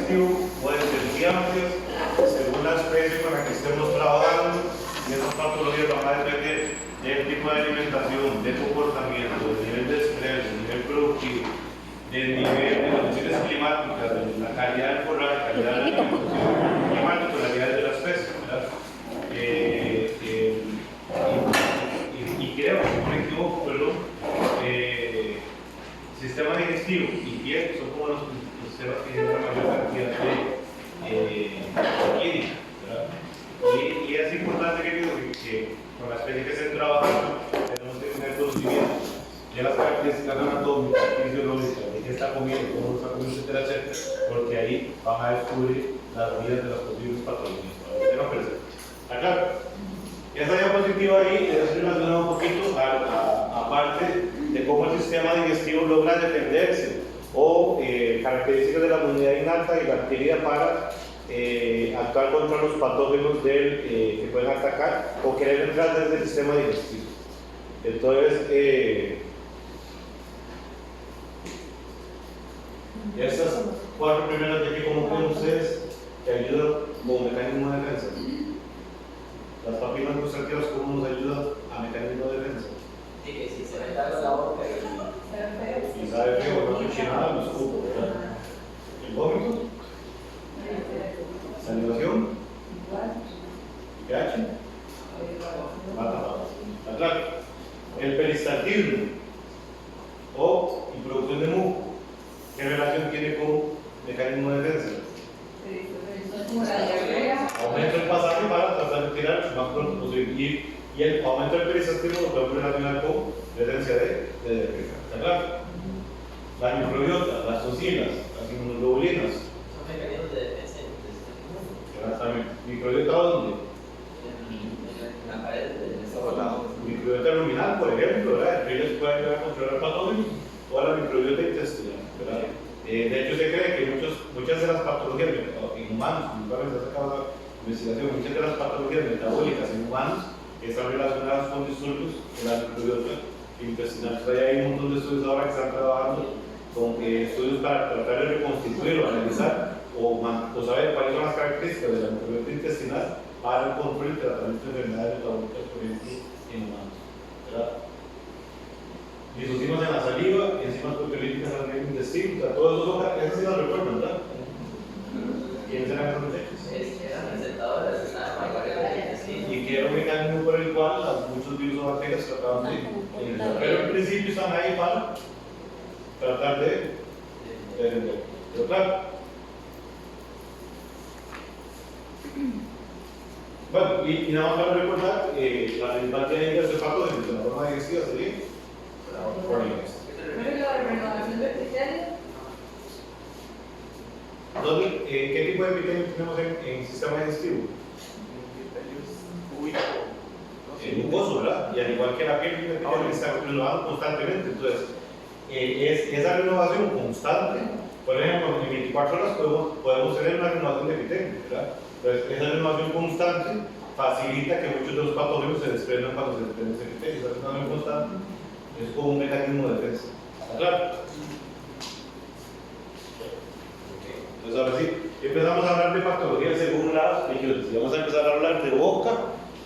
digestivo pueden ser muy amplias según la especie con la que estemos trabajando, y esas patologías van a depender del tipo de alimentación, del comportamiento, del nivel de estrés, del nivel productivo, del nivel de condiciones climáticas, de la calidad del forraje, la calidad de la alimentación, climática, la calidad de la especie, ¿verdad? Y creo, si no me equivoco, perdón, sistema digestivo y piel son como los sistemas que tienen la mayor cantidad de química, ¿verdad? Y es importante que con la especie que se trabaja tenemos que tener conocimiento de las características anatómicas, fisiológicas, de qué está comiendo, cómo está comiendo, etcétera, etcétera, porque ahí van a descubrir las vías de las posibles patologías. ¿Qué nos parece? Acá, esta diapositiva ahí es relacionada un poquito a parte de cómo el sistema digestivo logra defenderse o características de la inmunidad innata y la adquirida para actuar contra los patógenos que pueden atacar o querer entrar desde el sistema digestivo. Entonces, estas 4 primeras de aquí, ¿cómo pueden ustedes que ayudan como mecanismo de defensa? Las papilas gustativas, ¿cómo nos ayudan a mecanismo de defensa? Sí, que si se me da la boca y sabe feo, no cochinada, no escupo, ¿verdad? El vómito, salivación, pH, mata. Claro, el peristaltismo o introducción de muco, ¿qué relación tiene con mecanismo de defensa? Aumento el pasaje para tratar de tirar lo más pronto posible. Y el aumento del peristaltismo lo podemos relacionar con presencia de defensa. ¿Está claro? La microbiota, las toxinas, las inmunoglobulinas. son mecanismos de defensa del Exactamente. ¿Microbiota dónde? en la pared del estómago. Microbiota luminal, por ejemplo, ¿verdad? Ellos pueden ayudar a controlar patógenos, o la microbiota intestinal, ¿verdad? De hecho, se cree que muchas de las patologías en humanos, principalmente se acaba la investigación, muchas de las patologías metabólicas en humanos están relacionadas con disturbios de la microbiota intestinal. Entonces, hay un montón de estudios ahora que están trabajando con estudios para tratar de reconstituir o analizar o saber cuáles son las características de la microbiota intestinal para el control y tratamiento de enfermedades metabólicas, por ejemplo, en humanos, ¿verdad? Lisocimas en la saliva, enzimas proteolíticas en el intestino, o sea, todo eso son características, sí las recuerdan, ¿verdad? ¿Quiénes eran esos muchachos? Eran presentadoras, estaban varias sí. Y que era un mecanismo por el cual muchos virus o bacterias trataban de ingresar. Pero en principio están ahí para tratar de defender. Pero claro, bueno, y nada más para recordar, la principal tiene que ser patógenos de la forma digestiva sería crónicas. ¿Qué tipo de epitelio tenemos en el sistema digestivo? El mucoso, ¿verdad? Y al igual que la piel, el epitelio está renovado constantemente. Entonces, esa renovación constante, por ejemplo, en 24 horas podemos tener una renovación de epitelio, ¿verdad? Entonces, esa renovación constante facilita que muchos de los patógenos se desprendan cuando se desprende ese epitelio. Esa renovación constante es como un mecanismo de defensa. ¿Está claro? Entonces, ahora sí, empezamos a hablar de patologías según las regiones. Y vamos a empezar a hablar de boca,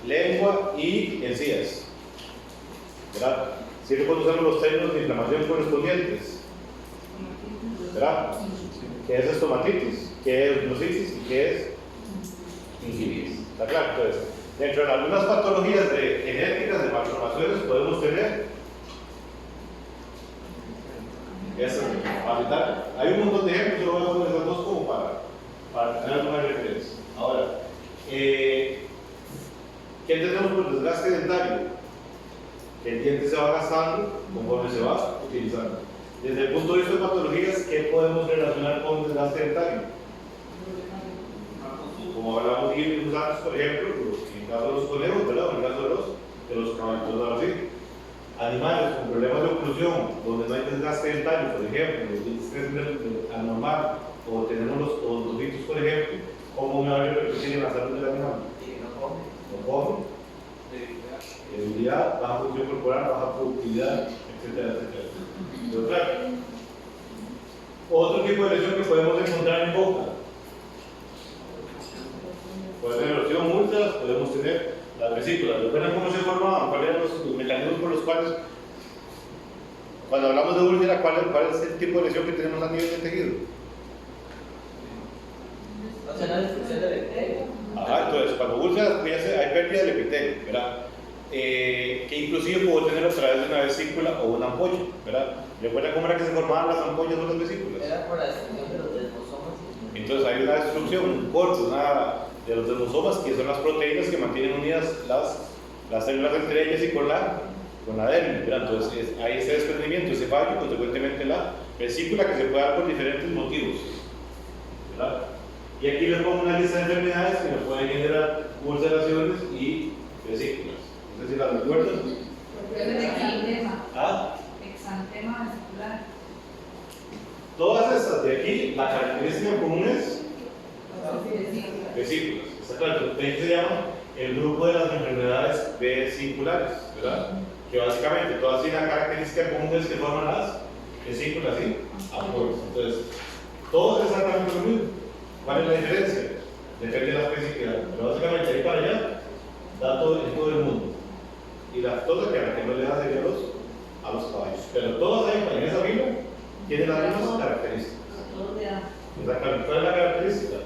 lengua y encías. ¿Verdad? Siempre conocemos los términos de inflamación correspondientes. ¿Verdad? ¿Qué es estomatitis? ¿Qué es glositis? ¿Y qué es gingivitis? ¿Está claro? Entonces, dentro de algunas patologías genéticas de malformaciones podemos tener esas. Hay un montón de ejemplos, yo voy a poner esas dos como para tener alguna referencia. Ahora, ¿qué entendemos por desgaste dentario? Que el diente se va gastando conforme se va utilizando. Desde el punto de vista de patologías, ¿qué podemos relacionar con desgaste dentario? Como hablamos de híbridos antes, por ejemplo, en el caso de los conejos, ¿verdad? En el caso de los caballitos, ahora sí. Animales con problemas de oclusión, donde no hay desgaste dentario, por ejemplo, los dientes crecen anormal, o tenemos los odontocitos, por ejemplo, ¿cómo me va a repercutir en la salud del animal? No come, debilidad, baja función corporal, baja productividad, etcétera, etcétera. Pero claro, otro tipo de lesión que podemos encontrar en boca, vesículas. ¿Recuerdan cómo se formaban? ¿Cuáles eran los mecanismos por los cuales, cuando hablamos de úlcera, cuál es el tipo de lesión que tenemos a nivel de tejido? O sea, la destrucción del epitelio. Ajá, entonces cuando úlcera hay pérdida del epitelio, ¿verdad? Que inclusive puedo tener a través de una vesícula o una ampolla, ¿verdad? ¿Recuerdan cómo era que se formaban las ampollas o las vesículas? Era por la destrucción de los desmosomas. Entonces hay una destrucción, un corte, de los desmosomas, que son las proteínas que mantienen unidas las células entre ellas y con la dermis, ¿verdad? Entonces hay ese desprendimiento, ese fallo, y consecuentemente la vesícula, que se puede dar por diferentes motivos, ¿verdad? Y aquí les pongo una lista de enfermedades que nos pueden generar ulceraciones y vesículas. No sé si las recuerdan. Exantema. ¿Ah? Exantema vesicular. Todas estas de aquí, la característica común es vesículas. Está claro, se llama el grupo de las enfermedades vesiculares, ¿verdad? Que básicamente todas tienen la característica común es que forman las vesículas y ampollas. Entonces, todos es exactamente lo mismo. ¿Cuál es la diferencia? Depende de la especificidad. Pero básicamente ahí para allá da todo en todo el mundo. Y las cosas que no le da sería a los caballos. Pero todas ahí en esa fila tienen las mismas características. Exactamente. ¿Cuál es la característica?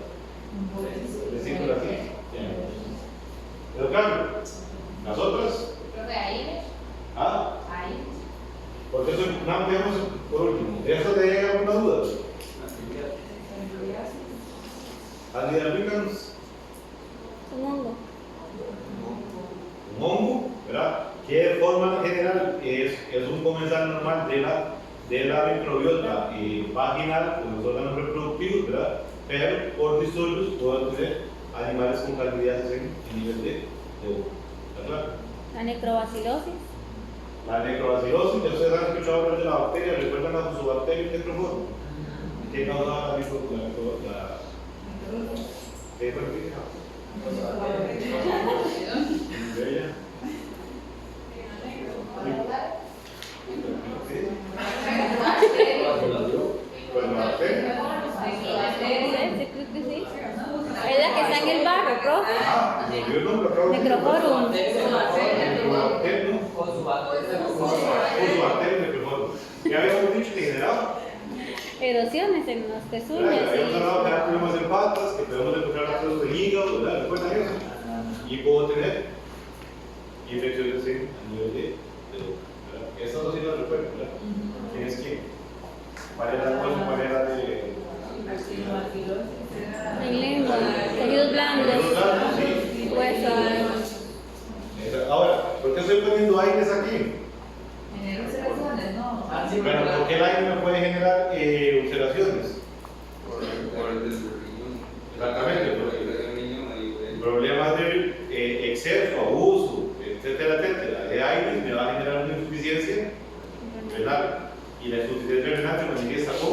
Vesícula así. Pero claro, las otras. Profe, ahí. Ah, Ahí. porque eso no veamos por último. ¿Eso te llega alguna duda? ¿Alguien albicans? Un hongo. Un hongo, ¿verdad? Que de forma general es un comensal normal de la microbiota vaginal con los órganos reproductivos, ¿verdad? Pero por disturbios pueden tener animales con candidiasis en nivel de boca. ¿Está claro? La necrobacilosis. La necrobacilosis, ya ustedes han escuchado hablar de la bacteria, recuerdan a su bacteria necroforme. ¿Qué causa la necrobacilosis? ¿Qué fue? ¿Bella? Pues la bacteria. Sí, creo que sí. Es la que está en el barro, profe. Ah, me dio el nombre, acabo de decir. Necroforum. Necrobacteria. Con su bacteria. Con su bacteria necroforme. ¿Qué habíamos dicho que generaba? Erosiones en los pezuñas. Habíamos hablado que hay problemas en patas, que podemos encontrar atrás del hígado, ¿verdad? ¿Recuerdan eso? Y puedo tener infecciones a nivel de boca, ¿verdad? Esas dos sí las recuerdo, ¿verdad? Tienes que. ¿Cuál era la cosa? ¿Cuál era de.? En lengua. Tejidos blandos. Tejidos blandos, sí. Hueso. Ahora, ¿por qué estoy poniendo aires aquí? Genera ulceraciones, ¿no? Bueno, ¿por qué el aire me puede generar ulceraciones? Por el riñón. Exactamente, Por el riñón ahí. problemas de exceso, abuso, etcétera, etcétera, de aire me va a generar una insuficiencia renal. Y la insuficiencia renal se manifiesta con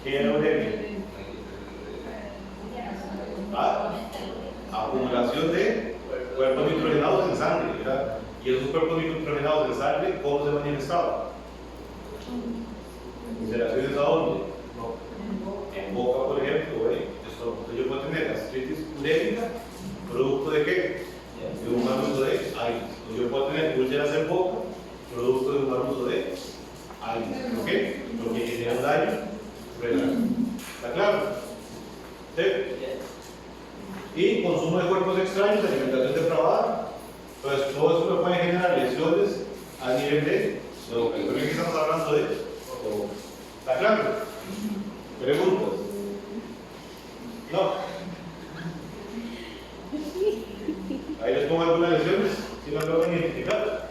¿qué anemia? Acumulación de cuerpos nitrogenados en sangre, ¿verdad? Y esos cuerpos nitrogenados en sangre, ¿cómo se manifestaban? ¿Ulceraciones a dónde? En boca, por ejemplo, ¿eh? Entonces yo puedo tener gastritis urémica, ¿producto de qué? De un mal uso de aire. Entonces yo puedo tener úlceras en boca, producto de un mal uso de aire. ¿Por qué? Porque genera un daño renal. ¿Está claro? ¿Sí? Y consumo de cuerpos extraños, alimentación depravada. Entonces todo eso me puede generar lesiones a nivel de boca. Por aquí estamos hablando de boca. ¿Está claro? ¿Preguntas? No. Ahí les pongo algunas lesiones, si las logran identificar.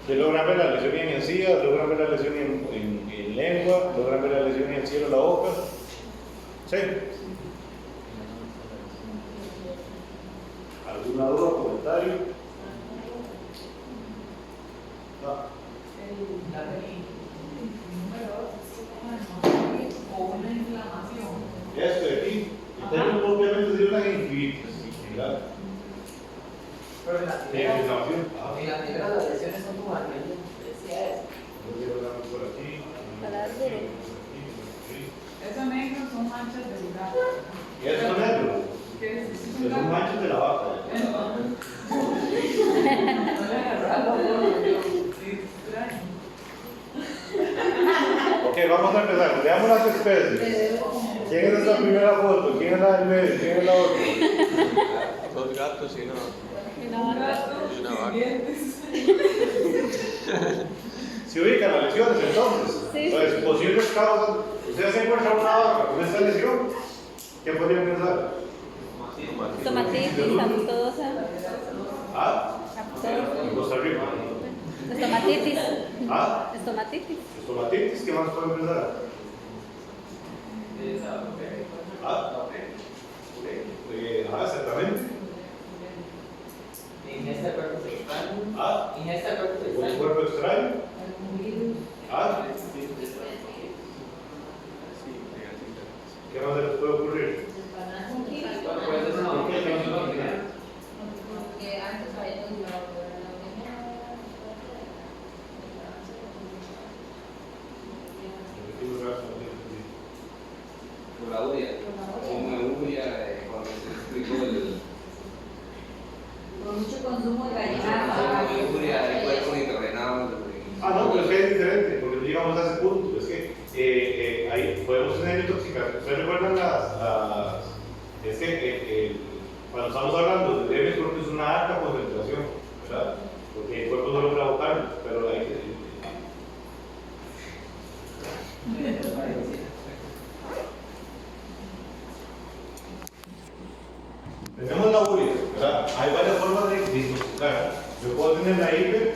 Se logran ver la lesión en encías, logran ver la lesión en lengua, logran ver la lesión en el cielo de la boca. ¿Sí? ¿Alguna duda o comentario? No. O una inflamación. Esto de aquí, y tenemos obviamente sería una gingivitis, ¿verdad? Pero en la Sí, primera, inflamación. en la primera las lesiones son como aquello. Decía eso. Por aquí. Para dar duro. Esos negros son manchas de lugar. ¿Y esto negro? Son machos de la vaca. Ok, vamos a empezar. Veamos las especies. ¿Quién es esta primera foto? ¿Quién es la del medio? ¿Quién es la otra? Dos gatos y una vaca. Se ubican las lesiones entonces. Sí. Entonces, posibles causas. Ustedes se encuentran una vaca con esta lesión. ¿Qué podrían pensar? Estomatitis, aftosa. ¿Ah? En Costa Rica. Estomatitis. ¿Ah? Estomatitis. Estomatitis, ¿qué más pueden pensar? ¿Ah? Exactamente. Ingesta de cuerpos extraños. ¿Ah? Ingesta de cuerpos ¿Un extraños. cuerpo extraño? ¿Ah? ¿Qué más se les puede ocurrir? Bueno, pues eso no. Porque antes había Por la uria. Como uria, cuando se explicó el. por mucho consumo de Como gallinas. uria de cuerpo nitrogenado. No, pero es que es diferente, porque no llegamos a ese punto. Es que ahí podemos tener intoxicación. ¿Ustedes recuerdan es que cuando estamos hablando de leves, creo que es una alta concentración, ¿verdad? Porque el cuerpo no logra botarlo, pero ahí tenemos la urea, ¿verdad? Hay varias formas de intoxicar. Yo puedo tener la hiper.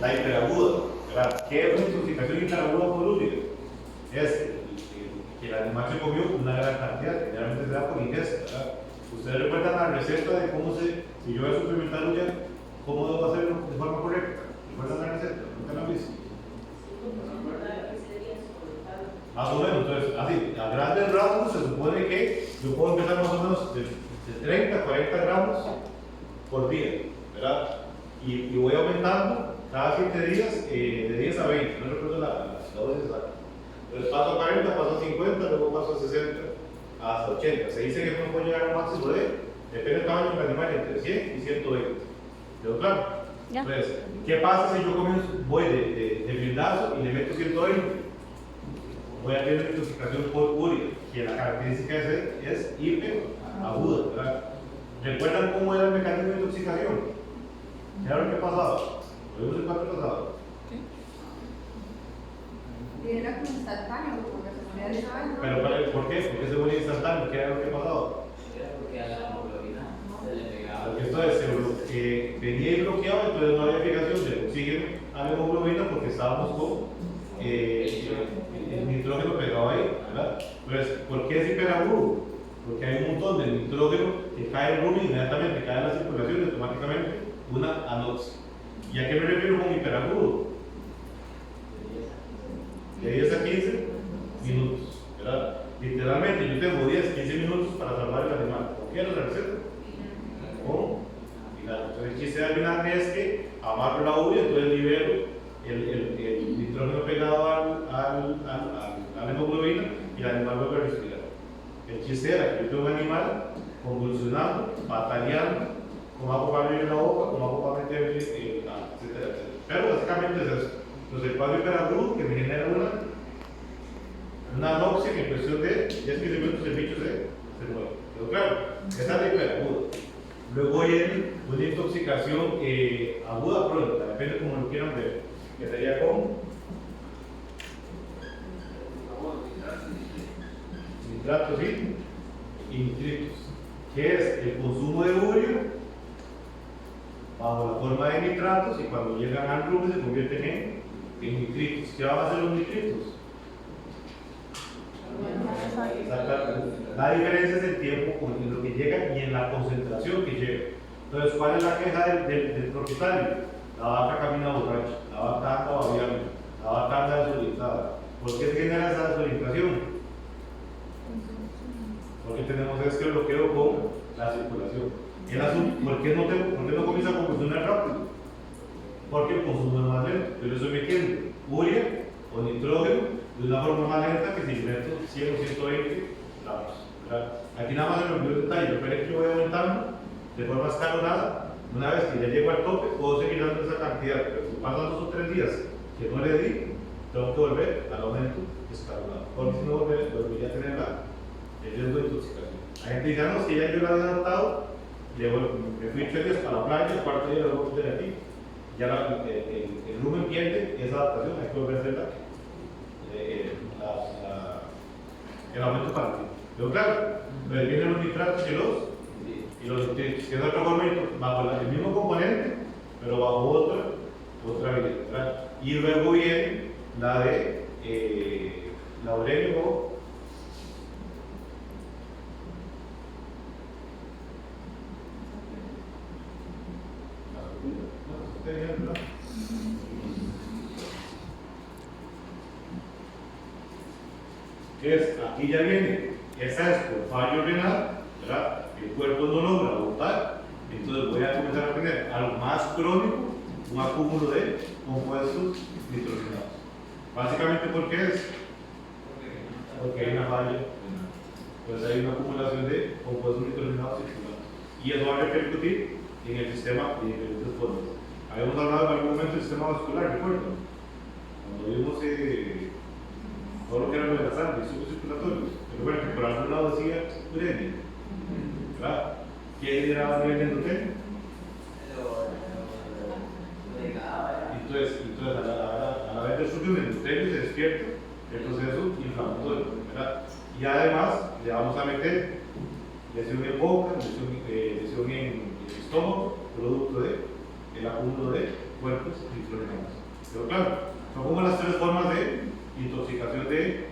La hiperaguda, ¿verdad? ¿Qué es una intoxicación hiperaguda por urea? Es que el animal se comió una gran cantidad, generalmente se da por ingesta, ¿verdad? Ustedes recuerdan la receta de cómo si yo voy a suplementar urea, cómo debo hacerlo de forma correcta. ¿Recuerdan la receta? ¿Nunca la han visto? Más o menos, entonces, así, a grandes rasgos se supone que yo puedo empezar más o menos de 30 a 40 gramos por día, ¿verdad? Y voy aumentando cada 7 días, de 10 a 20, no recuerdo la dosis exacta. Entonces paso a 40, paso a 50, luego paso a 60, hasta 80. Se dice que no puede llegar al máximo depende del tamaño del animal, entre 100 y 120. ¿Quedó claro? Ya. Entonces, ¿qué pasa si yo voy de blindazo y le meto 120? Voy a tener una intoxicación por urea, que la característica es hiperaguda, ¿verdad? ¿Recuerdan cómo era el mecanismo de intoxicación? ¿Qué era lo que pasaba? Lo vimos el cuarto pasado. Era como instantáneo, porque se podía saber. Pero ¿por qué? Porque se volvía instantáneo. ¿Qué era lo que pasaba? Porque a la hemoglobina se le pegaba. Porque esto venía y bloqueaba, entonces no había fijación del oxígeno a la hemoglobina porque estábamos con el nitrógeno pegado ahí, ¿verdad? Entonces, ¿por qué es hiperagudo? Porque hay un montón de nitrógeno que cae en uno y inmediatamente cae en la circulación y automáticamente una anoxia. ¿Y a qué me refiero con hiperagudo? De 10 a 15 minutos, ¿verdad? Literalmente yo tengo 10, 15 minutos para salvar el animal. ¿Con qué era la receta? Con vinagre. Entonces el chiste del vinagre es que amarro la urea, entonces libero el nitrógeno pegado a la hemoglobina y el animal vuelve a respirar. El chiste era que yo tengo un animal convulsionando, bataleando, con agua para abrir la boca, con agua para meter, etcétera, etcétera. Pero básicamente es eso. Entonces el cuadro hiperagudo que me genera una anoxia que en cuestión de 10-15 minutos el bicho se muere. Pero claro, esa es la hiperaguda. Luego viene una intoxicación aguda pronta, depende como lo quieran ver, que sería con nitratos y nitritos, que es el consumo de urea bajo la forma de nitratos y cuando llegan al rumen se convierten en nitritos. ¿Qué van a hacer los nitritos? La diferencia es el tiempo en lo que llega y en la concentración que llega. Entonces, ¿cuál es la queja del propietario? La vaca camina borracha, la vaca anda babeando, la vaca anda desorientada. ¿Por qué se genera esa desorientación? Porque tenemos este bloqueo con la circulación. ¿Por qué no comienza a convulsionar rápido? Porque el consumo es más lento. Yo le estoy metiendo urea o nitrógeno de una forma más lenta que si le meto 100 o 120 gramos. ¿Verdad? Aquí nada más se me olvidó el detalle, yo que voy aumentando de forma escalonada. Una vez que ya llego al tope, puedo seguir dando esa cantidad, pero si pasan 2 o 3 días que no le di, tengo que volver al aumento escalonado, porque si no volvería a tener el riesgo de intoxicación. Hay gente que dice, no, si ya yo la había adaptado, me fui 3 días para la playa, el cuarto día lo voy a tener aquí, ya el lumen pierde esa adaptación, hay que volver a hacer el aumento para ti. Pero claro, vienen los nitratos y los nutrientes, que es otro fomento, bajo el mismo componente, pero bajo otra habilidad. Y luego viene la de laurenio. Que es, aquí ya viene, esa es por fallo renal, ¿verdad? El cuerpo no logra botar, entonces voy a comenzar a tener algo más crónico, un acúmulo de compuestos nitrogenados. Básicamente, ¿por qué es? Porque hay una falla, pues hay una acumulación de compuestos nitrogenados circulantes. Y eso va a repercutir en el sistema de diferentes formas. Habíamos hablado en algún momento del sistema vascular, ¿recuerdan? Cuando vimos todo lo que era de la sangre, el circulatorio. Pero bueno, que por algún lado decía uremia. ¿Verdad? ¿Quién era a nivel endotelial? Entonces a la vez de destrucción del endotelio se despierta el proceso inflamatorio, ¿verdad? Y además le vamos a meter lesión en boca, lesión en el estómago, producto del acúmulo de cuerpos nitrogenados. Pero claro, son como las 3 formas de intoxicación de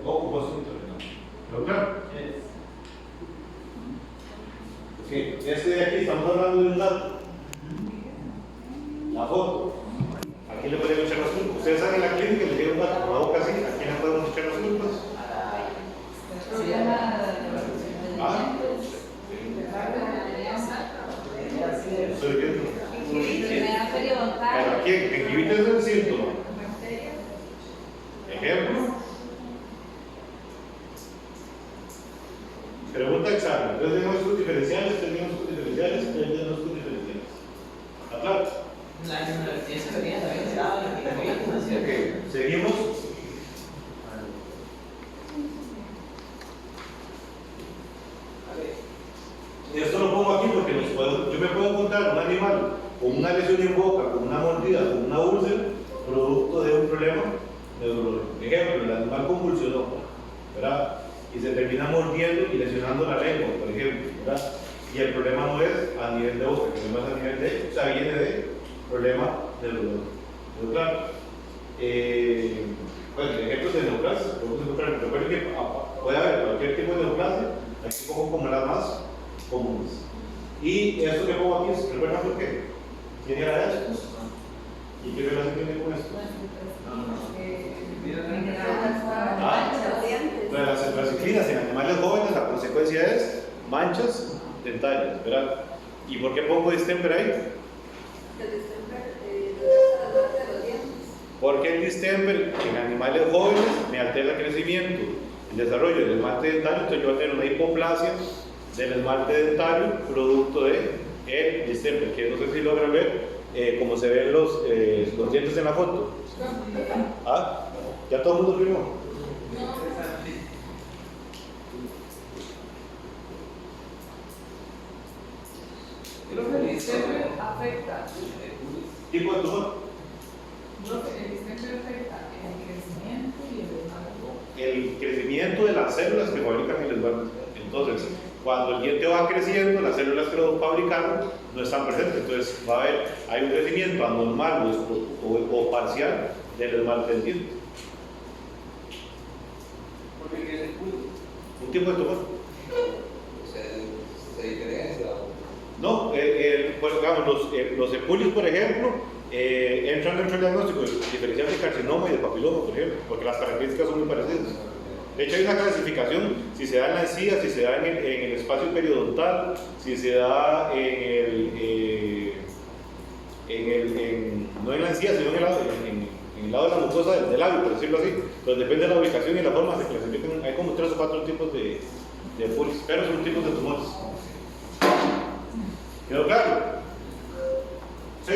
compuestos nitrogenados. Pero claro, este de aquí estamos hablando de un dato. La foto. Aquí le podemos echar las culpas. Ustedes saben en la clínica le llega un dato con la boca así. ¿A quién le podemos echar las culpas? Estoy viendo. ¿A quién? ¿En qué es el síntoma? Ejemplo. Pregunta examen. 3 diagnósticos diferenciales, 3 diagnósticos diferenciales, 3 diagnósticos diferenciales. ¿Está claro? Ok, seguimos. Esto lo pongo aquí porque yo me puedo encontrar un animal con una lesión en boca, con una mordida, con una úlcera, producto de un problema neurológico. Ejemplo, el animal convulsionó, ¿verdad? Y se termina mordiendo y lesionando la lengua, por ejemplo, ¿verdad? Y el problema no es a nivel de boca, que no es a nivel de, o sea, viene de problema neurológico. Pero claro, bueno, ejemplos de neoplasia, recuerden que puede haber cualquier tipo de neoplasia, aquí pongo como las más comunes. Y esto que pongo aquí, ¿recuerdan por qué? ¿Quién era esto? ¿Y qué relación tiene con esto? Las ciclinas en animales jóvenes, la consecuencia es manchas dentales, ¿verdad? ¿Y por qué pongo distemper ahí? Porque el distemper en animales jóvenes me altera el crecimiento, el desarrollo del esmalte dentario, entonces yo voy a tener una hipoplasia del esmalte dentario producto de el distemper, que no sé si logran ver como se ven los dientes en la foto. ¿Ah? ¿Ya todo el mundo primó? El distemper afecta. ¿Tipo de tumor? El distemper afecta el crecimiento y el esmalte. El crecimiento de las células que fabrican el esmalte. Entonces, cuando el diente va creciendo, las células que lo fabricaron no están presentes. Entonces, va a haber, hay un crecimiento anormal o parcial del esmalte del diente. ¿Por qué es el culo? Un tipo de tumor. ¿Se diferencia? No, pues, digamos, los epulios, por ejemplo, entran dentro del diagnóstico diferencial de carcinoma y de papiloma, por ejemplo, porque las características son muy parecidas. De hecho, hay una clasificación, si se da en la encía, si se da en el espacio periodontal, si se da no en la encía, sino en el lado de la mucosa del labio, por decirlo así. Entonces depende de la ubicación y la forma, se clasifican, hay como 3 o 4 tipos de furis, pero son tipos de tumores. ¿Quedó claro? ¿Sí?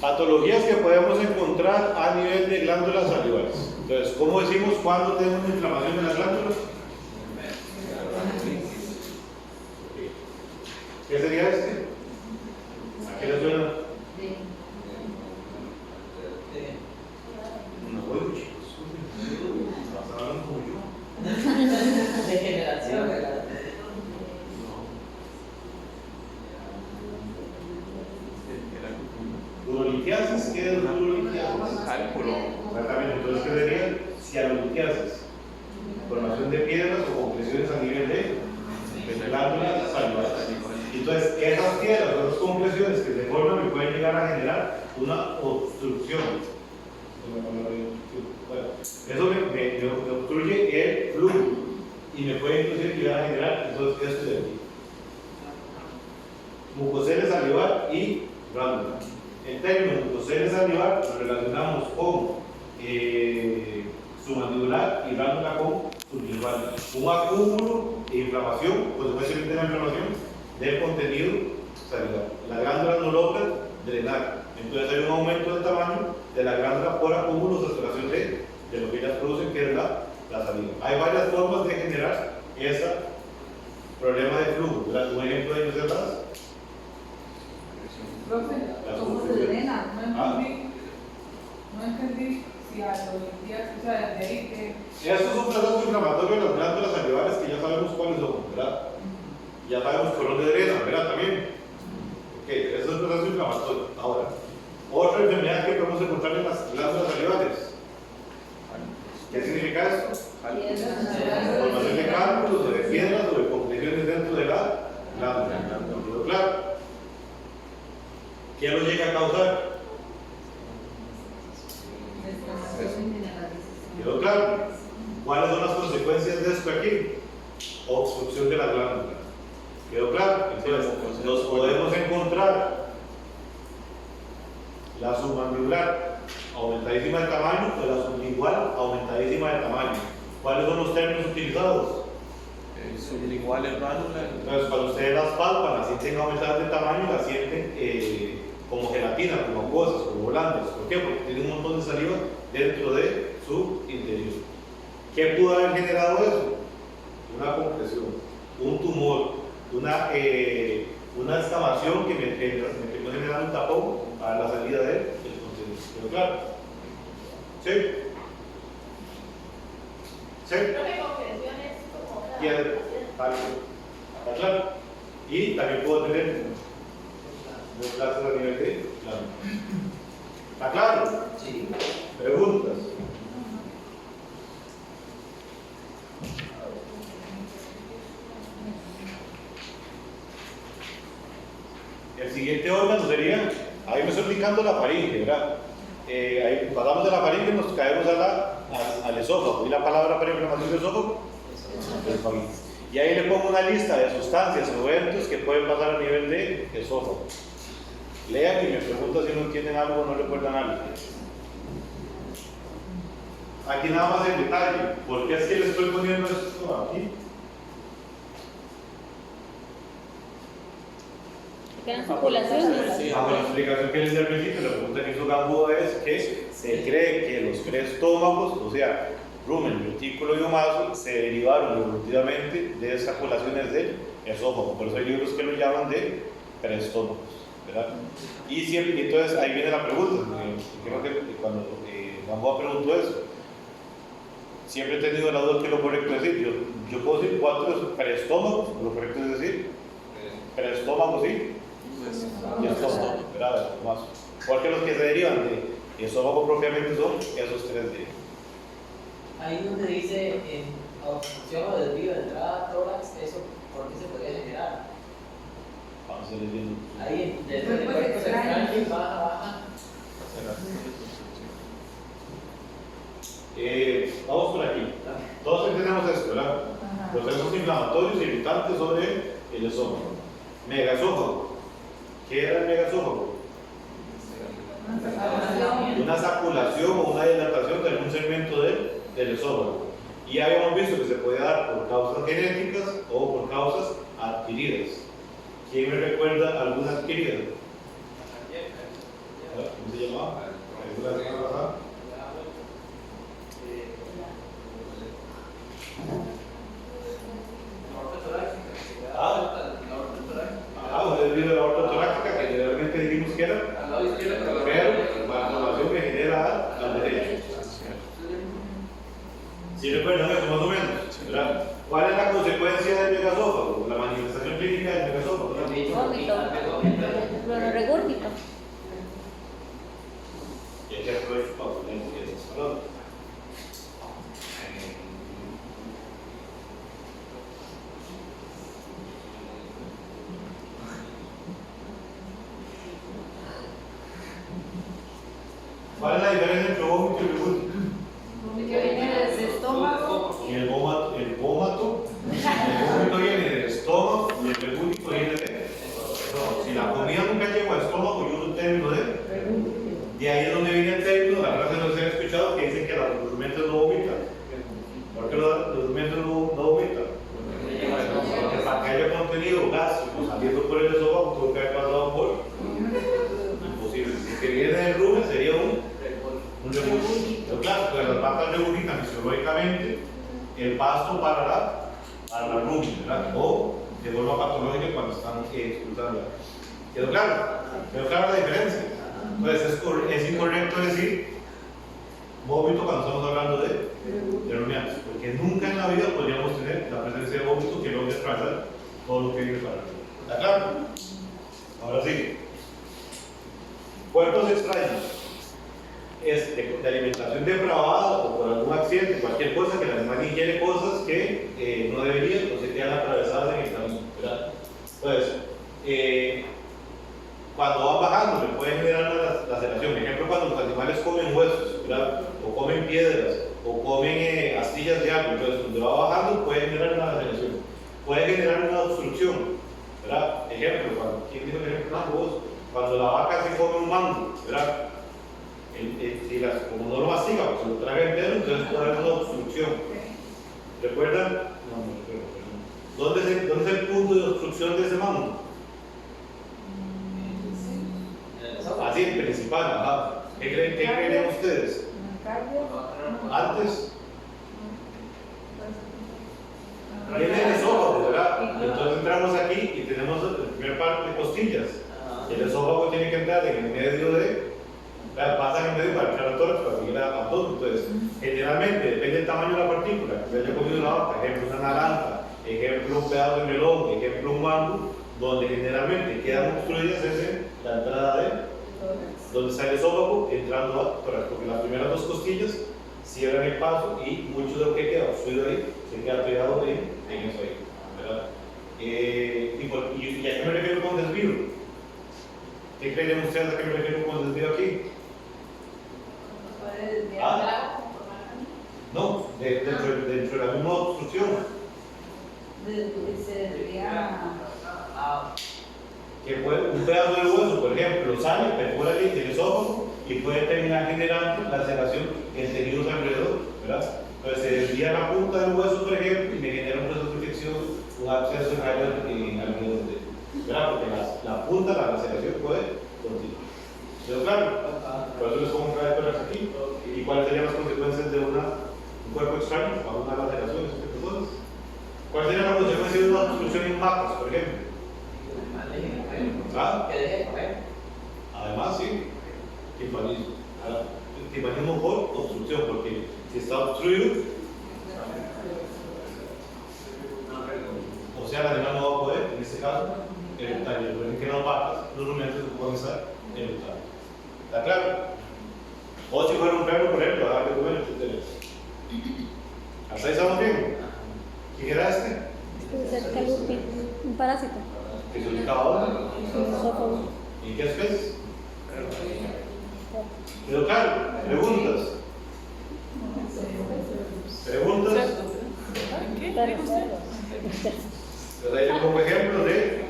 Patologías que podemos encontrar a nivel de glándulas salivales. Entonces, ¿cómo decimos cuando tenemos una inflamación en las glándulas? ¿Qué sería este? ¿A qué le suena? No puedo, chicos. Estás hablando como yo. Degeneración. Urolitiasis, ¿qué es urolitiasis? Cálculo. Exactamente, entonces, ¿qué sería? Cialolitiasis. Formación de piedras o compresiones a nivel de glándulas salivales. Entonces, esas piedras o esas compresiones que se forman me pueden llegar a generar una obstrucción. Bueno, eso me obstruye el flujo y me puede inclusive llegar a generar entonces esto de aquí. Mucosales salivar y glándula. El término mucosales salivar lo relacionamos con submandibular y glándula con sublingual. Un acúmulo de inflamación, pues puede ser una inflamación del contenido salivar. Las glándulas no logran drenar, entonces hay un aumento del tamaño de la glándula por acúmulo o saturación de lo que ellas producen, que es la saliva. Hay varias formas de generar ese problema de flujo. Un ejemplo de ellos es las Profe, ¿cómo se drena? No entendí si a los días, o sea, de ahí que... Estos son procesos inflamatorios de las glándulas salivares que ya sabemos cuáles son, ¿verdad? Ya sabemos por dónde drenan, ¿verdad? También. Ok, eso es un proceso inflamatorio. Ahora, otra enfermedad que podemos encontrar en las glándulas salivares. ¿Qué significa esto? Formación de cálculos, o de piedras o de compresiones dentro de la glándula. ¿Quedó claro? ¿Qué lo llega a causar? ¿Quedó claro? ¿Cuáles son las consecuencias de esto aquí? Obstrucción de la glándula. ¿Quedó claro? Entonces, nos podemos encontrar la submandibular aumentadísima de tamaño o la sublingual aumentadísima de tamaño. ¿Cuáles son los términos utilizados? Sublingual es glándula. Entonces, cuando ustedes las palpan, las sienten aumentadas de tamaño, las sienten como gelatina, como acuosas, como blandas. ¿Por qué? Porque tienen un montón de saliva dentro de su interior. ¿Qué pudo haber generado eso? Una compresión, un tumor, una excavación que me terminó generando un tapón para la salida del contenido. ¿Pero claro? ¿Sí? ¿Sí? ¿Está claro? Y también puedo tener desplazos a nivel de glándula. ¿Está claro? Sí. ¿Preguntas? El siguiente órgano sería, ahí me estoy indicando la faringe, ¿verdad? Ahí pasamos de la faringe y nos caemos al esófago. ¿Y la palabra para inflamación del esófago? Esofagitis. Y ahí le pongo una lista de sustancias o eventos que pueden pasar a nivel de esófago. Lean y me preguntan si no entienden algo o no recuerdan algo. Aquí nada más el detalle. ¿Por qué es que le estoy poniendo esto aquí? Quedan circulaciones. Bajo la explicación que les di al principio, la pregunta que hizo Gamboa es que se cree que los preestómagos, o sea, rumen, retículo y omaso, se derivaron evolutivamente de esas circulaciones del esófago. Por eso hay libros que lo llaman de preestómagos, ¿verdad? Y siempre, entonces ahí viene la pregunta, creo que cuando Gamboa preguntó eso, siempre he tenido la duda que lo correcto es decir. Yo puedo decir 4 preestómagos, lo correcto es decir preestómagos y estómago, ¿verdad? Porque los que se derivan de esófago propiamente son esos 3 de Ahí donde dice obstrucción o desvío de entrada tórax, ¿eso por qué se podría generar? Vamos a ir viendo. Ahí, desde el cuerpo extraño, baja. Vamos por aquí. Todos entendemos esto, ¿verdad? Procesos inflamatorios irritantes sobre el esófago. Megaesófago. ¿Qué era el megaesófago? una saculación o una dilatación de algún segmento del esófago. Y habíamos visto que se puede dar por causas genéticas o por causas adquiridas. ¿Quién me recuerda alguna adquirida? ¿Cómo se llamaba? ¿Alguna semana pasada? Debido a la aorta torácica, que generalmente dijimos que era, Al lado izquierdo, pero pero malformación que genera al derecho. ¿Sí recuerdan eso más o menos? ¿Verdad? ¿Cuál es la consecuencia del megasófago? La manifestación clínica del megasófago. Vómito. Regúrgito. Y aquí aprovecho para poner esas palabras. ¿Cuál es la diferencia entre vómito y regurgito? Que viene del estómago. Y el vómito viene del estómago y el regurgito viene de... No, si la comida nunca llegó al estómago, yo uso el término de ahí es donde viene el término, la frase no se ha escuchado, que dicen que los rumiantes no vomitan. ¿Por qué los rumiantes no vomitan? Porque para que haya contenido gástrico saliendo por el esófago, tuvo que haber pasado por... Imposible. Si que viene del rumen sería un regurgito. Pero claro, pues las vacas regurgitan fisiológicamente el pasto para la rumen, ¿verdad? O de forma patológica cuando están expulsando. ¿Quedó claro? ¿Quedó clara la diferencia? Entonces es incorrecto decir vómito cuando estamos hablando de rumiantes, porque nunca en la vida podríamos tener la presencia de vómito que logre atravesar todo lo que viene para nosotros. ¿Está claro? Ahora sí. Cuerpos extraños. Es de alimentación depravada o por algún accidente, cualquier cosa que el animal ingiere cosas que no deberían o se quedan atravesadas en el camino, ¿verdad? Entonces, cuando van bajando le puede generar una laceración. Por ejemplo, cuando los animales comen huesos, ¿verdad? O comen piedras, o comen astillas de agua, entonces cuando va bajando puede generar una laceración. Puede generar una obstrucción, ¿verdad? Ejemplo, ¿quién dijo el ejemplo? Cuando la vaca se come un mango, ¿verdad? Como no lo mastiga, pues se lo traga entero, entonces puede haber una obstrucción. ¿Recuerdan? No recuerdo. ¿Dónde es el punto de obstrucción de ese mango? Así, el principal, ajá. ¿Qué creen ustedes? Antes. Viene el esófago, ¿verdad? Entonces entramos aquí y tenemos la primera parte de costillas. El esófago tiene que entrar en el medio de... Pasan en medio para entrar al tórax, para seguir a todo. Entonces, generalmente, depende del tamaño de la partícula que se haya comido una vaca, ejemplo una naranja, ejemplo un pedazo de melón, ejemplo un mango, donde generalmente quedan obstruidas es en la entrada de donde sale el esófago entrando al tórax, porque las primeras dos costillas cierran el paso y mucho de lo que queda obstruido ahí se queda pegado en eso ahí, ¿verdad? ¿Y a qué me refiero con desvío? ¿Qué creen ustedes a qué me refiero con desvío aquí? No, dentro de la misma obstrucción. Que puede, un pedazo de hueso, por ejemplo, sale, perfora el esófago y puede terminar generando laceración en tejidos alrededor, ¿verdad? Entonces se desvía la punta del hueso, por ejemplo, y me genera un proceso de infección, un absceso en alrededor de, ¿verdad? Porque la punta, la laceración puede continuar. ¿Quedó claro? Por eso les pongo un tórax aquí. ¿Y cuáles serían las consecuencias de un cuerpo extraño o una laceración de este tipo de cosas? ¿Cuál sería la consecuencia de una obstrucción en mapas, por ejemplo? ¿Ah? Que deje de comer. Además, sí, timpanismo. Timpanismo por obstrucción, porque si está obstruido, o sea, el animal no va a poder, en este caso, eructar. Y recuerden que las vacas, los rumiantes no pueden estar eructando. ¿Está claro? O si fuera un perro, por ejemplo, a darle de comer, etc. ¿Hasta ahí estamos bien? ¿Quién era este? Cerca lupi, un parásito. Que se ubicaba ahora. Esófago. ¿Y qué especie? ¿Quedó claro? ¿Preguntas? ¿Preguntas? Entonces ahí les pongo ejemplos de...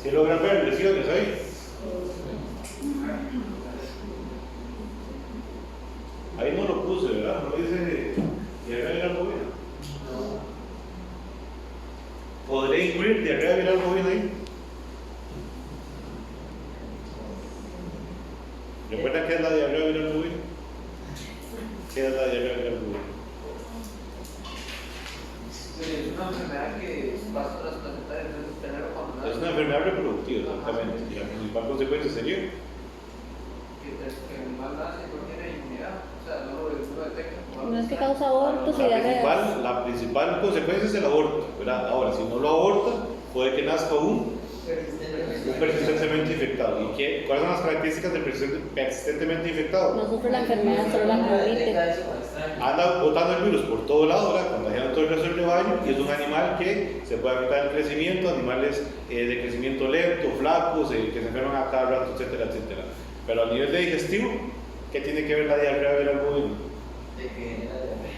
¿Sí logran ver lesiones ahí? Ahí no lo puse, ¿verdad? No dice diarrea viral bovina. ¿Podré incluir diarrea viral bovina ahí? ¿Recuerdan qué es la diarrea viral bovina? ¿Qué es la diarrea viral bovina? Es una enfermedad que pasa a trasplantar el tener cuando Es una enfermedad reproductiva, exactamente. Y la principal consecuencia sería que el animal nace y no tiene inmunidad, o sea, no lo detecta. No es que causa abortos y diarreas. la principal consecuencia es el aborto, ¿verdad? Ahora, si no lo aborta, puede que nazca un persistentemente infectado. ¿Y cuáles son las características del persistentemente infectado? No sufre la enfermedad, solo la transmite. Anda botando el virus por todo lado, ¿verdad? Contagiando todo el resto del rebaño, y es un animal que se puede afectar el crecimiento, animales de crecimiento lento, flacos, que se enferman a cada rato, etcétera, etcétera. Pero a nivel de digestivo, ¿qué tiene que ver la diarrea viral bovina? De que genera diarrea.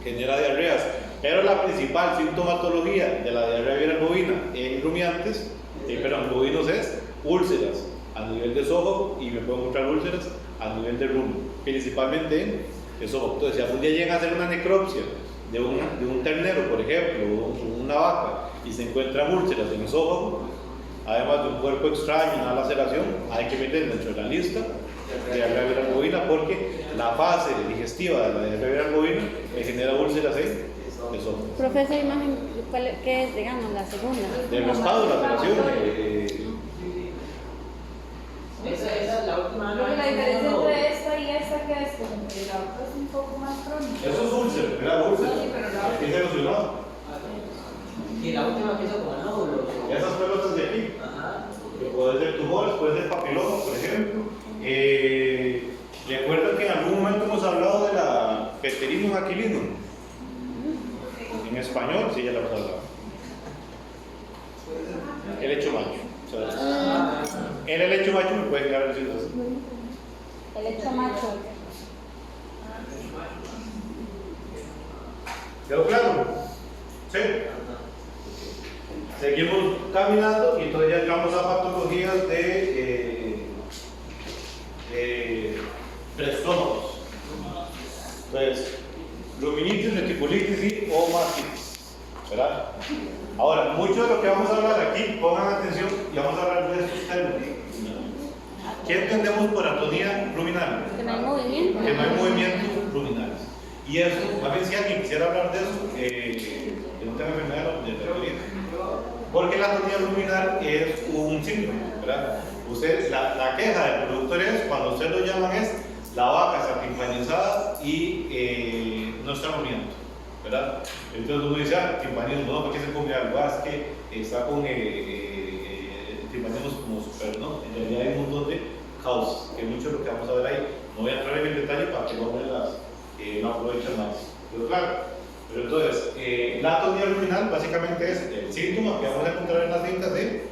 Genera diarreas, pero la principal sintomatología de la diarrea viral bovina en rumiantes, bovinos, es úlceras a nivel de esófago, y me puedo encontrar úlceras a nivel de rumen, principalmente en esófago. Entonces, si algún día llegan a hacer una necropsia de un ternero, por ejemplo, o una vaca, y se encuentran úlceras en esófago, además de un cuerpo extraño, una laceración, hay que meter dentro de la lista de diarrea viral bovina, porque la fase digestiva de la diarrea viral bovina me genera úlceras en esófago. Profe, esa imagen, ¿qué es, digamos, la segunda? Del raspado, la operación. Esa es la última. Creo que la diferencia entre esta y esta que es como que la otra es un poco más crónica. Eso es úlcera, era úlcera. Sí, pero la otra- ¿Qué se erosionó? Y la última empieza con nódulos. Esas pelotas de aquí, Ajá. que puede ser tumores, puede ser papiloma, por ejemplo. Recuerdo que en algún momento hemos hablado de la Pterinum aquilinum. En español, sí, ya la hemos hablado. El hecho macho. ¿Sabes? El helecho macho me puede quedar diciendo así. El hecho macho. ¿Quedó claro? ¿Sí? Seguimos caminando y entonces ya entramos a patologías de estómagos. Entonces, ruminitis, reticulitis y mastitis, ¿verdad? Ahora, mucho de lo que vamos a hablar aquí, pongan atención y vamos a hablar de estos términos. ¿Qué entendemos por atonía ruminal? Que no hay movimiento. Que no hay movimientos ruminales. Y eso, a ver si alguien quisiera hablar de eso, que no tenga enfermedad de referir. Porque la atonía ruminal es un síndrome, ¿verdad? Usted, la queja del productor es, cuando usted lo llaman, es la vaca está timpanizada y no está rumiando, ¿verdad? Entonces uno dice, timpanismo, no, ¿por qué se come algo? Es que está con timpanismo como super, ¿no? En realidad hay un montón de causas, que mucho de lo que vamos a ver ahí. No voy a entrar en el detalle para que no me no aprovechen más. Pero claro, pero entonces, la atonía ruminal básicamente es el síntoma que vamos a encontrar en las cintas de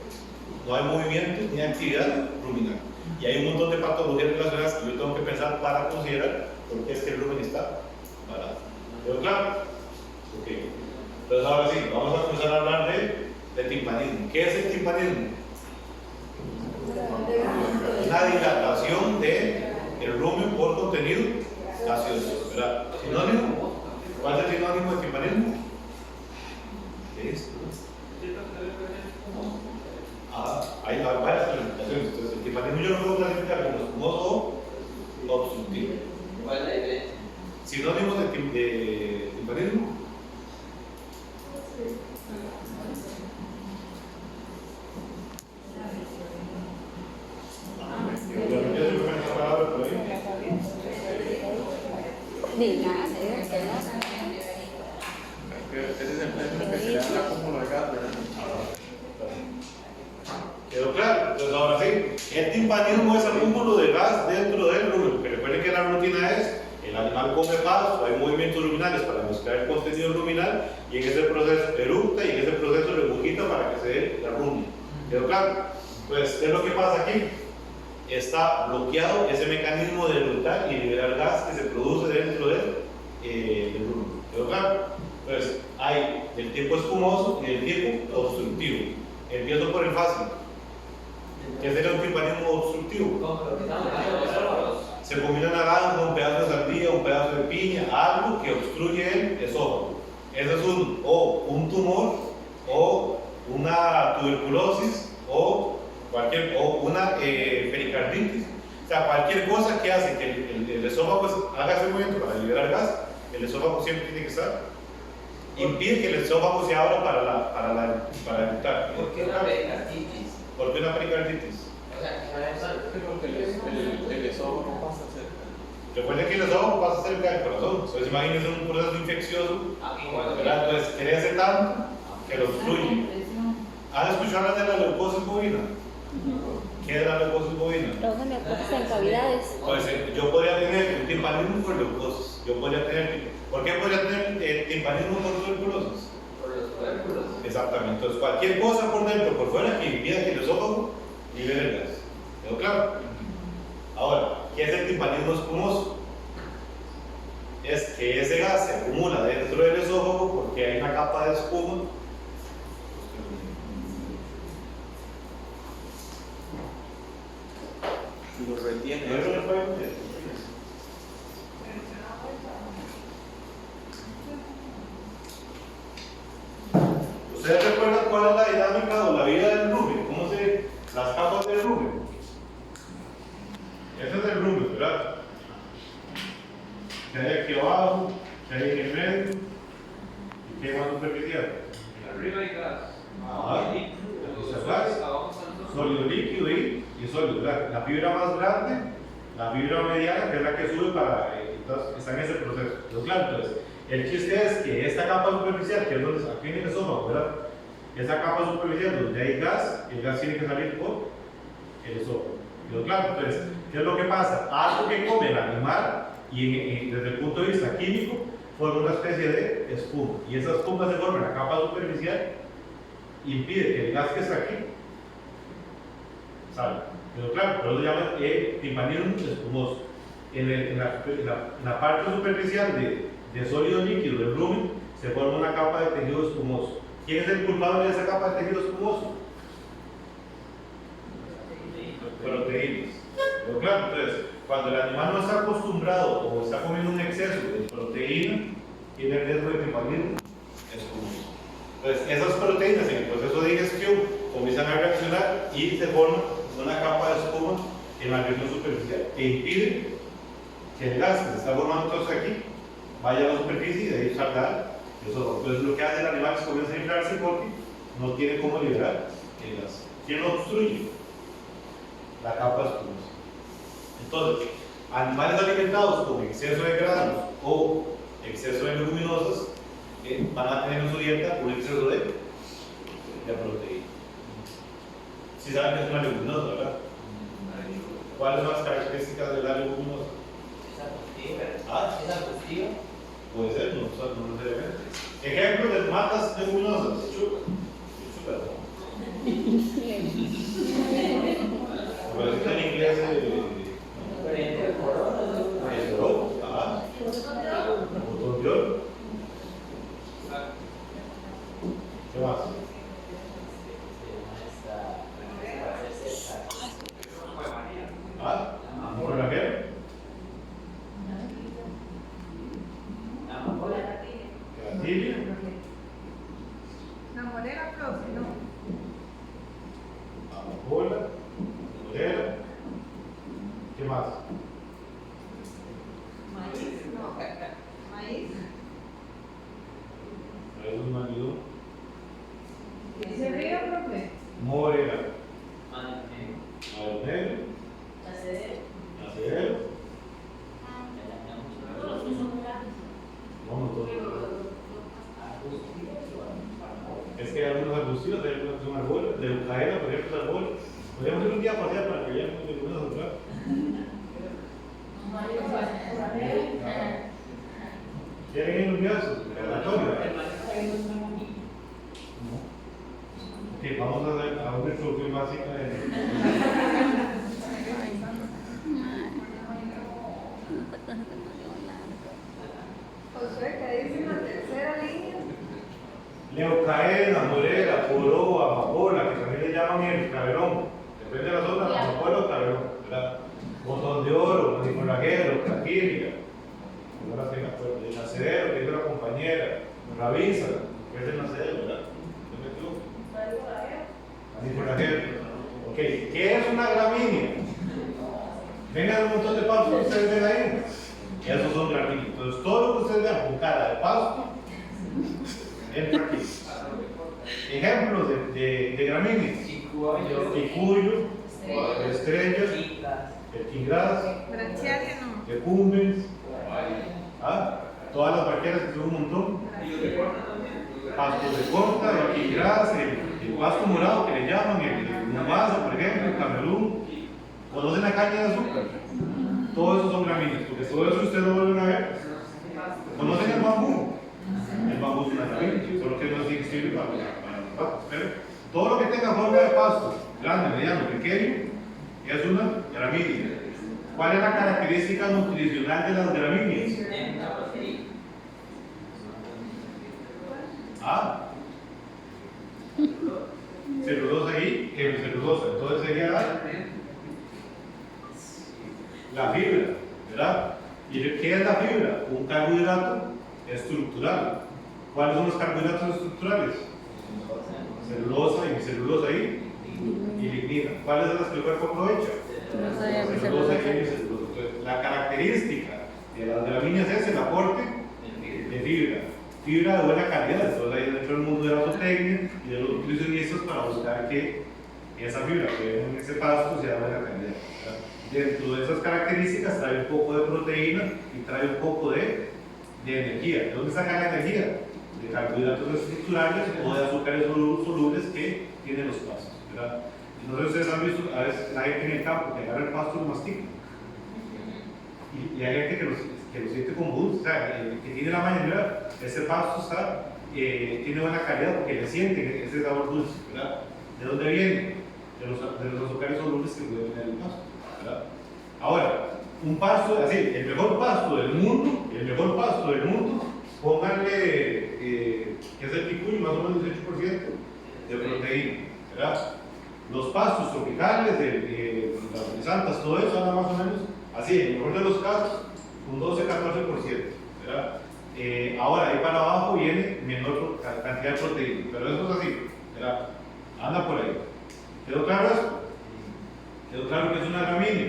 no hay movimiento ni actividad ruminal. Y hay un montón de patologías relacionadas que yo tengo que pensar para considerar por qué es que el rumen está parado. ¿Pero claro? Ok. Entonces ahora sí, vamos a comenzar a hablar de timpanismo. ¿Qué es el timpanismo? La dilatación del rumen por contenido gaseoso, ¿verdad? ¿Sinónimo? ¿Cuál es el sinónimo de timpanismo? ¿Qué es? Hay varias clasificaciones. Entonces, el timpanismo yo lo puedo clasificar como espumoso o obstructivo. ¿Cuál es la diferencia? Sinónimos de timpanismo. ¿Quedó claro? Entonces ahora sí, el timpanismo es el cúmulo de gas dentro del rumen. Pero recuerden que la rutina es, el animal come pasto, hay movimientos ruminales para mezclar el contenido ruminal y en ese proceso eructa y en ese proceso regurgita para que se dé la rumina. ¿Quedó claro? Pues, ¿qué es lo que pasa aquí? Está bloqueado ese mecanismo de eructar y liberar gas que se produce dentro del rumen. ¿Quedó claro? Pues hay del tipo espumoso y del tipo obstructivo. Empiezo por el fácil. ¿Qué sería un timpanismo obstructivo? Como lo que estamos hablando de esófagos. Se combina naranja, un pedazo de sandía, un pedazo de piña, algo que obstruye el esófago. Eso es un tumor, o una tuberculosis, o una pericarditis. O sea, cualquier cosa que hace que el esófago haga ese movimiento para liberar gas, el esófago siempre tiene que estar. Impide que el esófago se abra para eructar. ¿Por qué una pericarditis? ¿Por qué una pericarditis? O sea, que Porque el esófago pasa cerca. Recuerden que el esófago pasa cerca del corazón. Entonces, imagínense un proceso infeccioso, ¿verdad? Entonces, crece tanto que lo obstruye. ¿Han escuchado hablar de la leucosis bovina? ¿Qué es la leucosis bovina? Provocan leucosis en cavidades. Pues yo podría tener un timpanismo por leucosis. ¿Por qué podría tener timpanismo por tuberculosis? por los tubérculos. Exactamente. Entonces, cualquier cosa por dentro o por fuera que impida que el esófago libere el gas. ¿Quedó claro? Ahora, ¿qué es el timpanismo espumoso? Es que ese gas se acumula dentro del esófago porque hay una capa de espuma. Y lo retiene. ¿No lo pueden ver? ¿Ustedes recuerdan cuál es la dinámica o la vida del rumen? ¿Cómo las capas del rumen? Ese es el rumen, ¿verdad? Que hay aquí abajo, que hay en el medio, y que hay más superficial. Arriba hay gas. Ajá. Entonces, gas, sólido líquido y sólido, ¿verdad? La fibra más grande, la fibra mediana, que es la que sube entonces está en ese proceso. Entonces, el chiste es que esta capa superficial, que es donde aquí en el esófago, ¿verdad? Esa capa superficial donde hay gas, el gas tiene que salir por el esófago. ¿Quedó claro? Entonces, ¿qué es lo que pasa? Algo que come el animal, y desde el punto de vista químico, forma una especie de espuma. Y esa espuma se forma en la capa superficial y impide que el gas que está aquí salga. ¿Quedó claro? Pero eso se llama timpanismo espumoso. En la parte superficial de sólido líquido del rumen se forma una capa de tejido espumoso. ¿Quién es el culpable de esa capa de tejido espumoso? Proteínas. Pero claro, entonces, cuando el animal no está acostumbrado o está comiendo un exceso de proteína, tiene el riesgo de timpanismo espumoso. Entonces, esas proteínas en el proceso de digestión comienzan a reaccionar y se forma una capa de espuma en la región superficial que impide que el gas que se está formando entonces aquí vaya a la superficie y de ahí salga eso. Entonces lo que hace el animal es que comienza a inflarse porque no tiene cómo liberar el gas. ¿Quién lo obstruye? La capa espumosa. Entonces, animales alimentados con exceso de granos o exceso de leguminosas van a tener en su dieta un exceso de proteína. Si saben que es una leguminosa, ¿verdad? ¿Cuáles son las características de la leguminosa? Es arbustiva. ¿Ah? Es arbustiva. Puede ser, no necesariamente. Ejemplos de matas leguminosas. Chúcar. Pero está en inglés. Por ejemplo, el corona. El rojo. Ah. Botón. ¿Qué más? ¿Ah? ¿Por la qué? Tibia. La morera, profe, no. Amapola. Morera. ¿Qué más? Maíz, no. Maíz. Ahí es un marido. ¿Ese río, profe? Morera. Manzanero. Negro. Acero. No, todos. Es que hay algunos arbustivos, hay algunos que son árboles, de eucaena, por ejemplo, es árbol. Podríamos ir un día a pasear para que vean algunos otros. ¿Quieren ir un día a su laboratorio? Ok, vamos a hacer una instrucción básica de... Josué, ¿qué dice en la tercera línea? Leucaena, morera, poroba, amapola, que también le llaman el clavelón. depende de la zona, la amapola, taberón, ¿verdad? Botón de oro, maniforrajero, plaquínica, no la tengo acuerdo, el nacedero, que dijo la compañera, Ravisa, que es el nacedero, ¿verdad? ¿No me equivoco? Maniforrajero. Ok, ¿qué es una gramínea? Vengan un montón de pasos que ustedes ven ahí. Esos son gramíneas. Entonces, todo lo que ustedes vean con cara de pasto, entra aquí. Ejemplos de gramíneas: picuyo, estrellas, el quingras, Brachiaria no. legumbres, todas las barqueras que son un montón, pastos de corta, el quingras, el pasto morado que le llaman, el namasa, por ejemplo, el camerún. ¿Conocen la caña de azúcar? Todos esos son gramíneas, porque todo eso ustedes lo vuelven a ver. ¿Conocen el bambú? El bambú es una gramínea, solo que no sirve para los pastos. Pero todo lo que tenga forma de pasto, grande, mediano, pequeño, es una gramínea. ¿Cuál es la característica nutricional de las gramíneas? Celulosa ahí, celulosa. Entonces sería la fibra, ¿verdad? ¿Y qué es la fibra? Un carbohidrato estructural. ¿Cuáles son los carbohidratos estructurales? Celulosa y bicelulosa ahí, y lignina. ¿Cuáles son las que el cuerpo aprovecha? Celulosa y hemicelulosa. Entonces, la característica de las gramíneas es el aporte de fibra. Fibra de buena calidad. Entonces, ahí dentro del mundo de la zootecnia y de los nutricionistas para buscar que esa fibra que en ese pasto sea de buena calidad, ¿verdad? Dentro de esas características trae un poco de proteína y trae un poco de energía. ¿De dónde saca la energía? De carbohidratos estructurales o de azúcares solubles que tienen los pastos, ¿verdad? Entonces ustedes han visto a veces la gente en el campo que agarra el pasto y lo mastica. Y hay gente que lo siente como dulce, o sea, que tiene la mañana, ese pasto tiene buena calidad porque le sienten ese sabor dulce, ¿verdad? ¿De dónde viene? De los azúcares solubles que puede tener el pasto, ¿verdad? Ahora, un pasto, así, el mejor pasto del mundo, pónganle, que es el picuyo, más o menos 18% de proteína, ¿verdad? Los pastos tropicales, las santas, todo eso, ahora más o menos, así, en el mejor de los casos, un 12-14%, ¿verdad? Ahora, ahí para abajo viene menor cantidad de proteína, pero eso es así, ¿verdad? Anda por ahí. ¿Quedó claro eso? ¿Quedó claro que es una gramínea?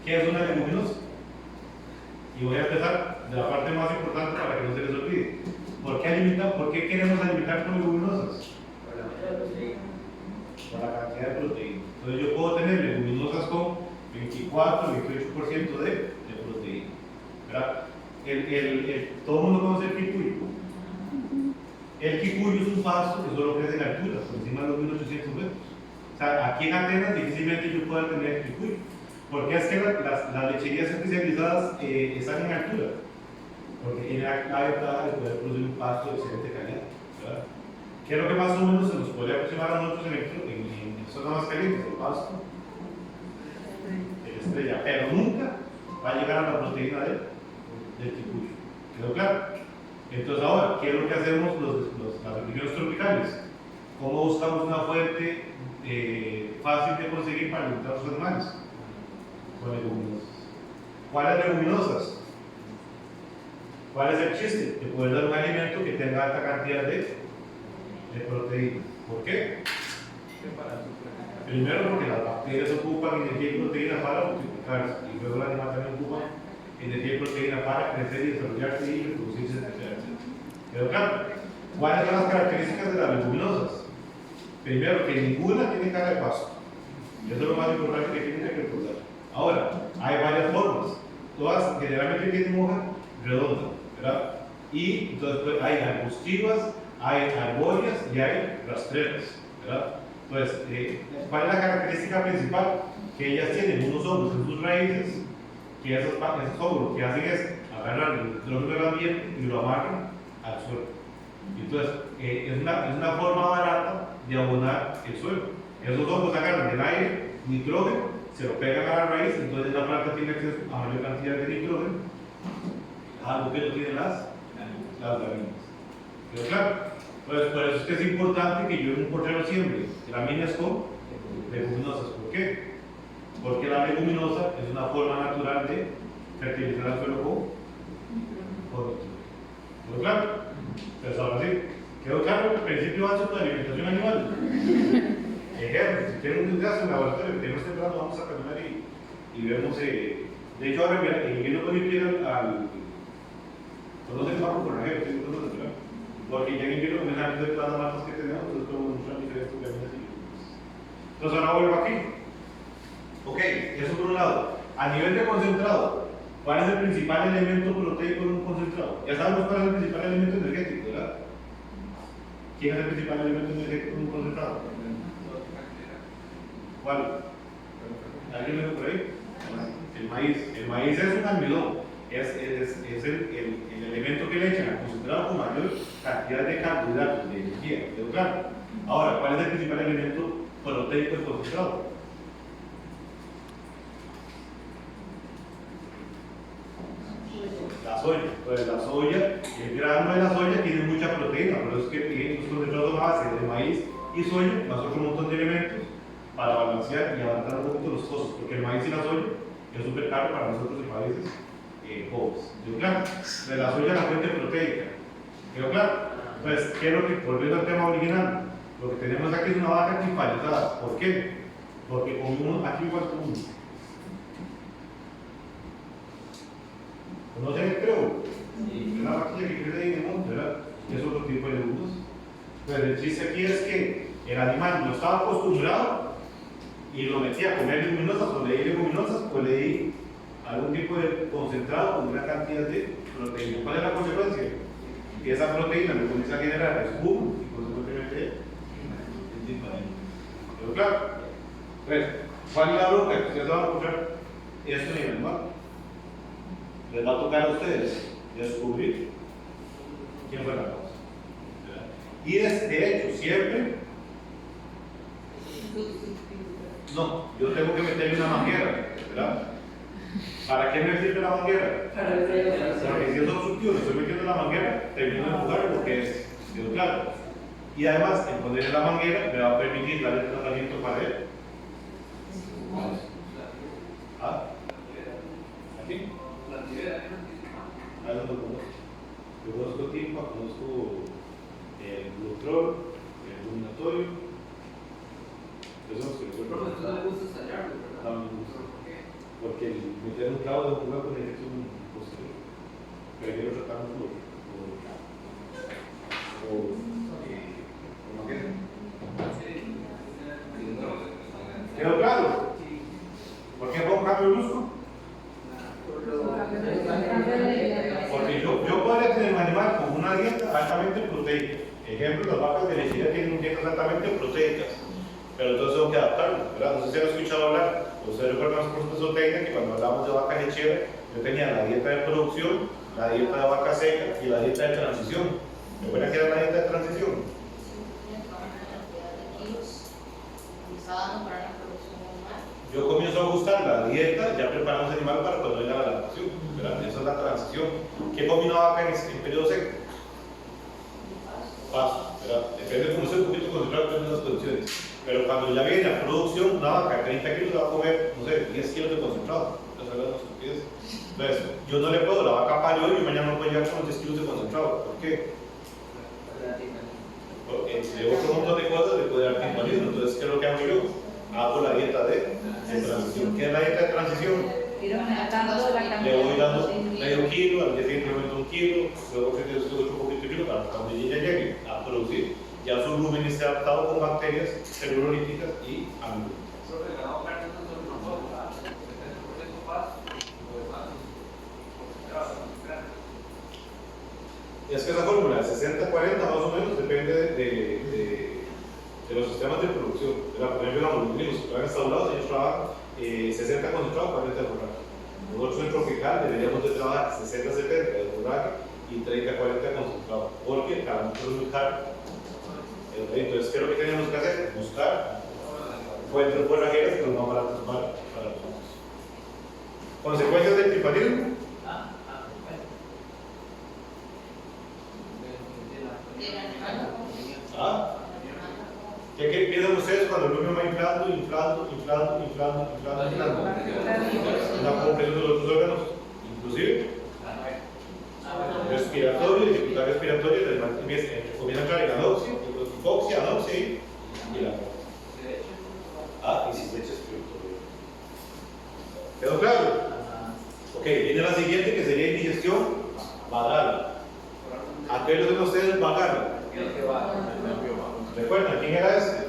¿Qué es una leguminosa? Y voy a empezar de la parte más importante para que no se les olvide. ¿Por qué queremos alimentar con leguminosas? Por la cantidad de proteína. Entonces yo puedo tener leguminosas con 24-28% de proteína, ¿verdad? Todo el mundo conoce el quicuyo. El quicuyo es un pasto que solo crece en altura, por encima de los 1800 metros. O sea, aquí en Atenas difícilmente yo pueda tener quicuyo, porque es que las lecherías especializadas están en altura, porque tienen la ventaja de poder producir un pasto de excelente calidad, ¿verdad? ¿Qué es lo que más o menos se nos podría aproximar a nosotros en zonas más calientes? El pasto, el estrella, pero nunca va a llegar a la proteína del quicuyo. ¿Quedó claro? Entonces ahora, ¿qué es lo que hacemos las religiones tropicales? ¿Cómo buscamos una fuente fácil de conseguir para alimentar a los animales? Con leguminosas. ¿Cuáles leguminosas? ¿Cuál es el chiste? De poder dar un alimento que tenga alta cantidad de proteína. ¿Por qué? Primero porque las bacterias ocupan energía y proteína para multiplicarse, y luego el animal también ocupa energía y proteína para crecer y desarrollarse y reproducirse, etc. ¿Quedó claro? ¿Cuáles son las características de las leguminosas? Primero, que ninguna tiene cara de pasto. Y eso es lo más importante que tienen que recordar. Ahora, hay varias formas. Todas generalmente tienen hoja redonda, ¿verdad? Y entonces pues, hay arbustivas, hay arbóreas y hay rastreras, ¿verdad? Entonces, ¿cuál es la característica principal? Que ellas tienen unos hongos en sus raíces, que esos hongos lo que hacen es agarrar el nitrógeno del ambiente y lo amarran al suelo. Entonces, es una forma barata de abonar el suelo. Esos hongos agarran del aire nitrógeno, se lo pegan a la raíz, entonces la planta tiene acceso a mayor cantidad de nitrógeno, algo que no tienen las gramíneas. ¿Quedó claro? Entonces, por eso es que es importante que yo en un portero siembre gramíneas con leguminosas. ¿Por qué? Porque la leguminosa es una forma natural de fertilizar el suelo con nitrogen. ¿Quedó claro? Entonces ahora sí, ¿quedó claro el principio básico de alimentación animal? Ejemplo, si tienen un desgaste en el laboratorio, que no esté temprano, vamos a caminar y vemos. De hecho, ahora mira, en invierno pueden ir al. No sé, vamos por ejemplo, ¿sí? Porque ya en invierno, con el ámbito de todas las matas que tenemos, entonces podemos mostrar diferentes vitaminas y vitaminas. Entonces ahora vuelvo aquí. Ok, eso por un lado. A nivel de concentrado, ¿cuál es el principal elemento proteico en un concentrado? Ya sabemos cuál es el principal elemento energético, ¿verdad? ¿Quién es el principal elemento energético en un concentrado? ¿Cuál? ¿Alguien me lo por ahí? El maíz. El maíz es un almidón. Es el elemento que le echan al concentrado con mayor cantidad de carbohidratos, de energía. ¿Quedó claro? Ahora, ¿cuál es el principal elemento proteico del concentrado? La soya. Pues la soya, el grano de la soya tiene mucha proteína, por eso es que tiene los concentrados a base de maíz y soya, más otro montón de elementos para balancear y abarcar un poquito los costos, porque el maíz y la soya es súper caro para nosotros en países pobres. ¿Quedó claro? De la soya la fuente proteica. ¿Quedó claro? Entonces, ¿qué es lo que, volviendo al tema original? Lo que tenemos aquí es una vaca equipalizada. ¿Por qué? Porque con uno, aquí igual con uno. ¿Conocen el creo? Es la vaquilla que crece ahí en el monte, ¿verdad? Es otro tipo de legumbres. Pero el chiste aquí es que el animal no estaba acostumbrado y lo metía a comer leguminosas, o le di leguminosas, o le di algún tipo de concentrado con una cantidad de proteína. ¿Cuál es la consecuencia? Que esa proteína lo comienza a generar espuma y consecuentemente es diferente. ¿Pero claro? Entonces, ¿cuál es la bronca? Ustedes van a encontrar esto en el animal. Les va a tocar a ustedes descubrir quién fue la causa. ¿Verdad? Y de hecho, siempre. No, yo tengo que meterle una manguera, ¿verdad? ¿Para qué me sirve la manguera? Porque si es obstructivo, le estoy metiendo la manguera, termino de empujar porque es claro. Y además, el ponerle la manguera me va a permitir darle el tratamiento para él. ¿Ah? ¿Aquí? Ah, no lo conozco. Yo conozco TIMPA, conozco el Lutrol, el Luminatorio. Eso es lo que Pero no le gusta estallarlo, ¿verdad? no me gusta. Porque meter un clavo de un jugador con infección posterior. Prefiero tratar un flor. ¿Quedó claro? ¿Por qué pongo un cambio brusco? Porque yo podría tener un animal con una dieta altamente proteica. Ejemplo, las vacas de lechera tienen dietas altamente proteicas. Pero entonces tengo que adaptarlo, ¿verdad? No sé si han escuchado hablar, ustedes recuerdan los procesos técnicos que cuando hablamos de vaca lechera, yo tenía la dieta de producción, la dieta de vaca seca y la dieta de transición. ¿Recuerdan que era la dieta de transición? Yo comienzo a ajustar la dieta, ya preparamos el animal para cuando venga la lactación, ¿verdad? Esa es la transición. ¿Qué come una vaca en periodo seco? Pasto, ¿verdad? Depende de cómo sea un poquito concentrado, depende de las condiciones. Pero cuando ya viene la producción, una vaca de 30 kilos va a comer, no sé, 10 kilos de concentrado. Entonces, yo no le puedo, la vaca parió y mañana no puede llegar con 10 kilos de concentrado. ¿Por qué? Porque de otro montón de cosas le puede dar timpanismo. Entonces, ¿qué es lo que hago yo? Hago la dieta de transición. ¿Qué es la dieta de transición? Le voy dando medio kilo, al día siguiente le meto 1 kilo, luego que otro poquito de kilo para cuando ella llegue a producir, ya su lumen esté adaptado con bacterias celulolíticas y amiloides. Es que esa fórmula de 60-40 más o menos depende de los sistemas de producción. Por ejemplo, los mismos que están instalados, ellos trabajan 60 concentrados, 40 de forraje. Nosotros en tropical deberíamos de trabajar 60-70 de forraje y 30-40 concentrados, porque cada uno es muy caro. Entonces, ¿qué es lo que tenemos que hacer? Buscar fuentes forrajeras que son más baratas para nosotros. ¿Consecuencias del tripanismo? ¿Qué piensan ustedes cuando el rumio va inflando? La compresión de los otros órganos, inclusive respiratorio, dificultad respiratoria, comienza a entrar en anoxia, hipoxia, anoxia y la crisis de respiratoria. ¿Quedó claro? Ok, viene la siguiente que sería indigestión vagal. ¿A qué lo ven ustedes vagal? ¿Recuerdan quién era este?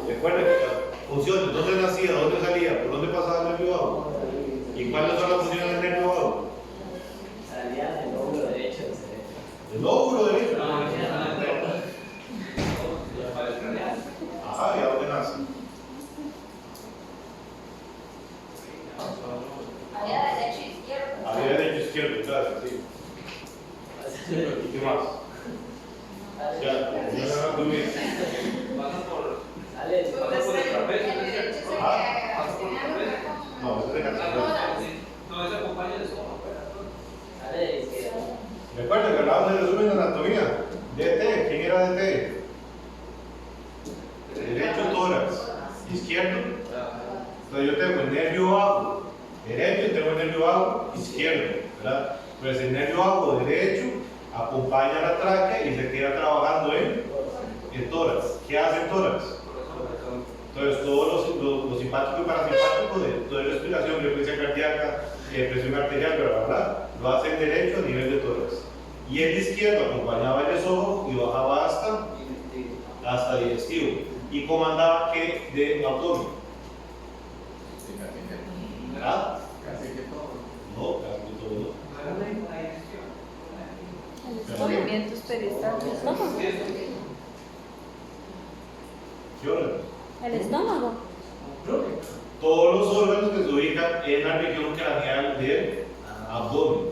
Recuerden que funciones, ¿dónde nacía? ¿Dónde salía? ¿Por dónde pasaba el nervio vago? ¿Y cuáles son las funciones del nervio vago? Salía del lóbulo derecho del cerebro. ¿El lóbulo derecho? Ajá, ¿y a dónde nace? Había derecho e izquierdo. Había derecho izquierdo, claro, sí. ¿Y qué más? Ya, ya no bien. Sale Pasa por el trapecio. El derecho es el que Pasa por el tenía trapecio. No, eso es de canción. No, ese acompaña de estómago. sale de izquierda. Recuerden que hablábamos del resumen de anatomía. DT, ¿quién era DT? Derecho tórax, izquierdo. Entonces yo tengo el nervio vago derecho y tengo el nervio vago izquierdo, ¿verdad? Pues el nervio vago derecho acompaña la tráquea y se queda trabajando en el tórax. ¿Qué hace el tórax? Entonces todos los simpáticos y parasimpáticos de respiración, frecuencia cardíaca, presión arterial, ¿verdad? Lo hace el derecho a nivel de tórax. Y el izquierdo acompañaba el esófago y bajaba hasta el digestivo. ¿Y comandaba qué de abdomen? ¿Ah? Casi que todo. No, casi que todo no. Movimientos peristálticos. ¿Sí o no? El estómago. Todos los órganos que se ubican en la región craneal del abdomen.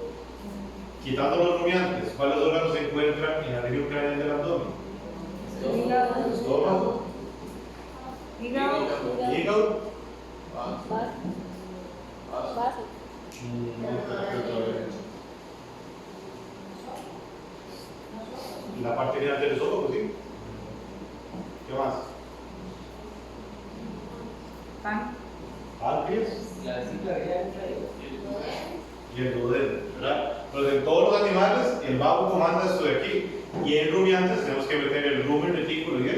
Quitando los rumiantes, ¿cuáles órganos se encuentran en la región craneal del abdomen? Hígado. Estómago, Hígado. hígado, Vaso. y la parte final del esófago, ¿sí? ¿Qué más? Páncreas La vesícula biliar entra ahí. y el duodeno, ¿verdad? Entonces en todos los animales el vago comanda esto de aquí y en rumiantes tenemos que meter el rumen, el retículo y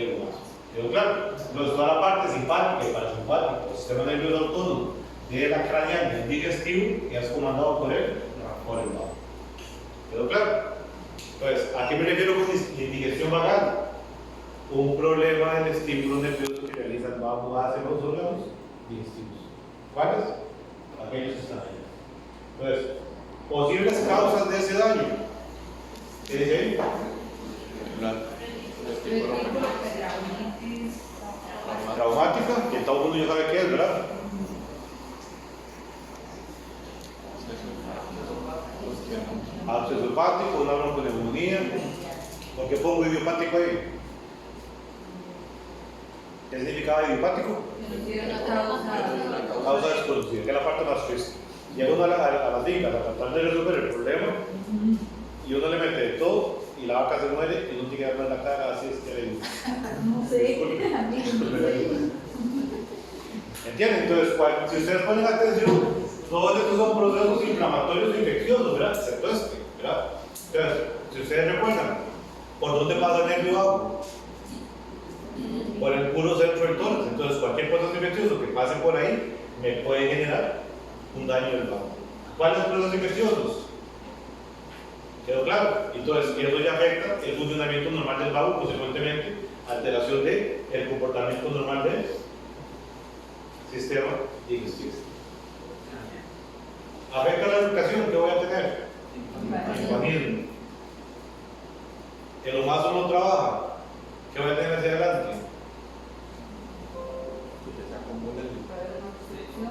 el vaso. ¿Quedó claro? Entonces toda la parte simpática y parasimpática, el sistema nervioso autónomo de la craneal y el digestivo es comandado por el vago. ¿Quedó claro? Entonces, ¿a qué me refiero con indigestión vagal? Un problema del estímulo nervioso que realiza el vago hacia los órganos digestivos. ¿Cuáles? Aquellos que están ahí. Entonces, posibles causas de ese daño. ¿Qué dice ahí? Traumática, que todo el mundo ya sabe qué es, ¿verdad? Absceso hepático, una bronconeumonía. ¿Por qué pongo idiopático ahí? ¿Qué significaba idiopático? Causa desconocida, que es la parte más triste. Llega uno a las dicas a tratar de resolver el problema y uno le mete de todo y la vaca se muere y no tiene que darle la cara, así es que le digo. No sé. ¿Entienden? Entonces, si ustedes ponen atención, todos estos son procesos inflamatorios e infecciosos, ¿verdad? Excepto este, ¿verdad? Entonces, si ustedes recuerdan, ¿por dónde pasa el nervio vago? Por el puro centro del tórax. Entonces, cualquier proceso infeccioso que pase por ahí me puede generar un daño del vago. ¿Cuáles procesos infecciosos? ¿Quedó claro? Entonces, eso ya afecta el funcionamiento normal del vago, consecuentemente, alteración del comportamiento normal del sistema digestivo. ¿Afecta la educación? ¿Qué voy a tener? Hinfanismo. ¿El omaso no trabaja? ¿Qué voy a tener hacia adelante?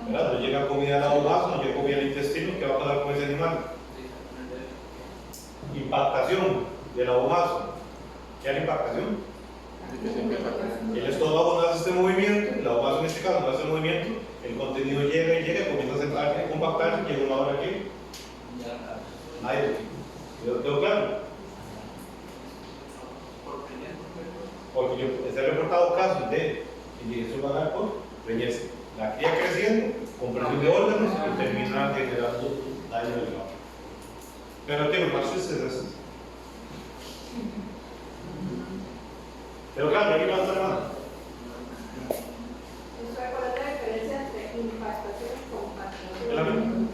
¿Verdad? No llega comida al omaso, no llega comida al intestino, ¿qué va a pasar con ese animal? Impactación del omaso. ¿Qué es la impactación? El estómago no hace este movimiento, el omaso en este caso no hace el movimiento, el contenido llega y llega, comienza a centrarse, a compactarse, llega una hora aquí. ¿Quedó claro? Porque yo he reportado casos de inyección vagal por preñez. La cría creciendo, compresión de órganos y termina generando daño del vaso. Pero tengo más es eso. Pero claro, aquí va a estar mal. ¿Cuál es la diferencia entre impactación y compactación? Es la misma.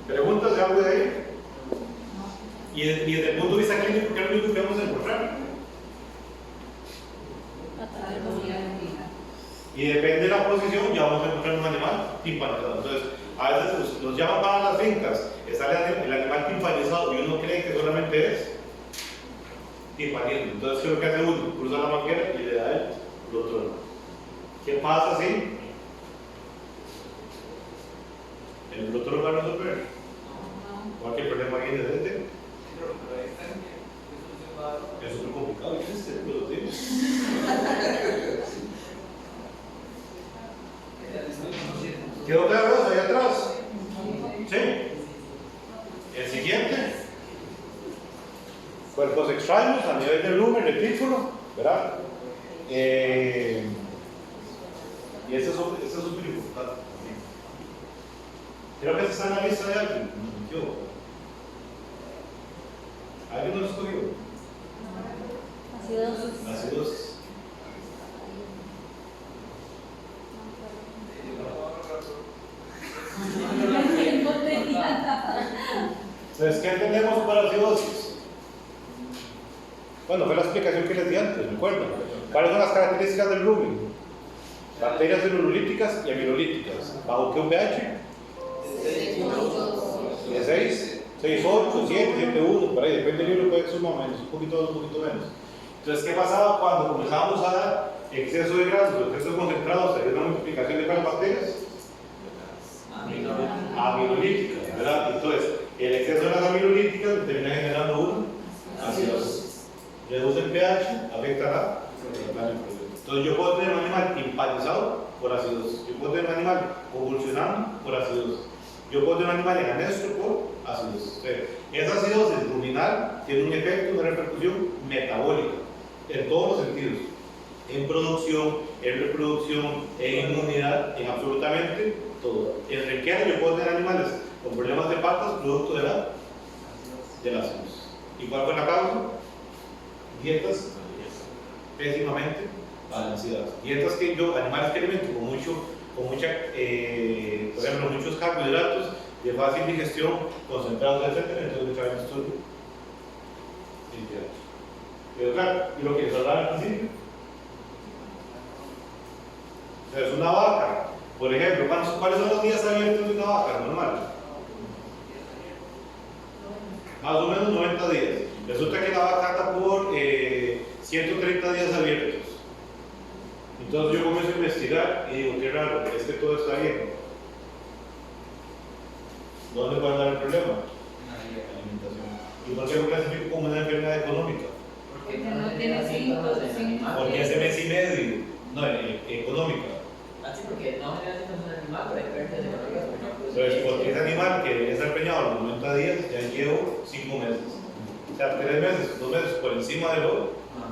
¿Preguntas de algo de ahí? Y desde el punto de vista clínico, ¿qué es lo único que vamos a encontrar? Y depende de la posición, ya vamos a encontrar un animal timpanizado. Entonces, a veces los llaman para las fincas, sale el animal timpanizado y uno cree que solamente es timpanismo. Entonces, ¿qué es lo que hace uno? Cruza la manguera y le da el otro lado. ¿Qué pasa si el otro lugar no se opera? Cualquier problema viene desde. Es súper complicado, ¿qué es este productivo? ¿Quedó claro eso ahí atrás? ¿Sí? El siguiente. Cuerpos extraños a nivel del lumen, retículo, ¿verdad? Y eso es súper importante. Creo que esa está en la lista de alguien. ¿Alguien no lo escogió? Ácidos. Entonces, ¿qué entendemos por acidosis? Bueno, fue la explicación que les di antes, ¿recuerdan? ¿Cuáles son las características del rumen? Bacterias celulolíticas y amilolíticas. ¿Bajo qué pH? De 6, 6, 8, 7, 7, 1, por ahí, depende del libro, puede ser más o menos, un poquito menos. Entonces, ¿qué pasaba cuando comenzamos a dar exceso de grasa, exceso concentrados, hay una multiplicación de cuáles bacterias? Amilolíticas, ¿verdad? Entonces, el exceso de las amilolíticas termina generando una acidosis. Reduce el pH, afecta la. Entonces, yo puedo tener un animal timpanizado por acidosis, yo puedo tener un animal convulsionando por acidosis, yo puedo tener un animal en anestro por acidosis. Esa acidosis ruminal tiene un efecto, una repercusión metabólica en todos los sentidos, en producción, en reproducción, en inmunidad, en absolutamente todo. En requera yo puedo tener animales con problemas de patas producto de la acidosis. ¿Y cuál fue la causa? Dietas pésimamente balanceadas. Dietas que animales que alimento con mucha, por ejemplo, muchos carbohidratos de fácil digestión, concentrados, etc. Entonces me traen estos limpiados. Pero claro, y lo que les hablaba al principio. Entonces, una vaca, por ejemplo, ¿cuáles son los días abiertos de una vaca normal? Más o menos 90 días. Resulta que la vaca anda por 130 días abiertos. Entonces yo comienzo a investigar y digo, qué raro, es que todo está bien. ¿Dónde puede dar el problema? Alimentación. ¿Y por qué lo clasifico como una enfermedad económica? Porque no tiene síntomas. Porque ese mes y medio, no, económica. Así porque no genera síntomas en el animal, pero hay pérdidas económicas, por ejemplo. Entonces, porque ese animal que debe estar preñado a los 90 días, ya llevo 5 meses. O sea, 3 meses, 2 meses por encima de lo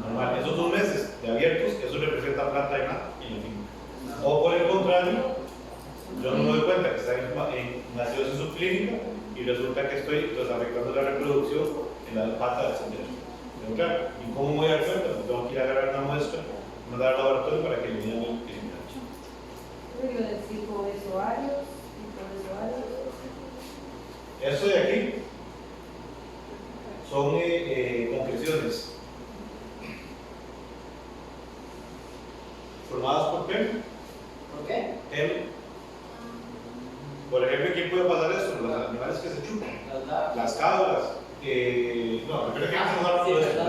normal. Esos 2 meses de abiertos, eso representa planta en la finca. O por el contrario, yo no me doy cuenta que está en acidosis subclínica y resulta que estoy afectando la reproducción en la pata, etc. Pero claro, ¿y cómo voy a dar cuenta? Pues tengo que ir a agarrar una muestra, mandar al laboratorio para que me digan el pH. Yo iba a decir poros ovarios y poros ovarios. Esto de aquí son concreciones formadas por pelo. ¿Por qué? Pelo. Por ejemplo, ¿quién puede pasar esto? Los animales que se chupan. Las cabras. No, creo que estamos hablando de eso.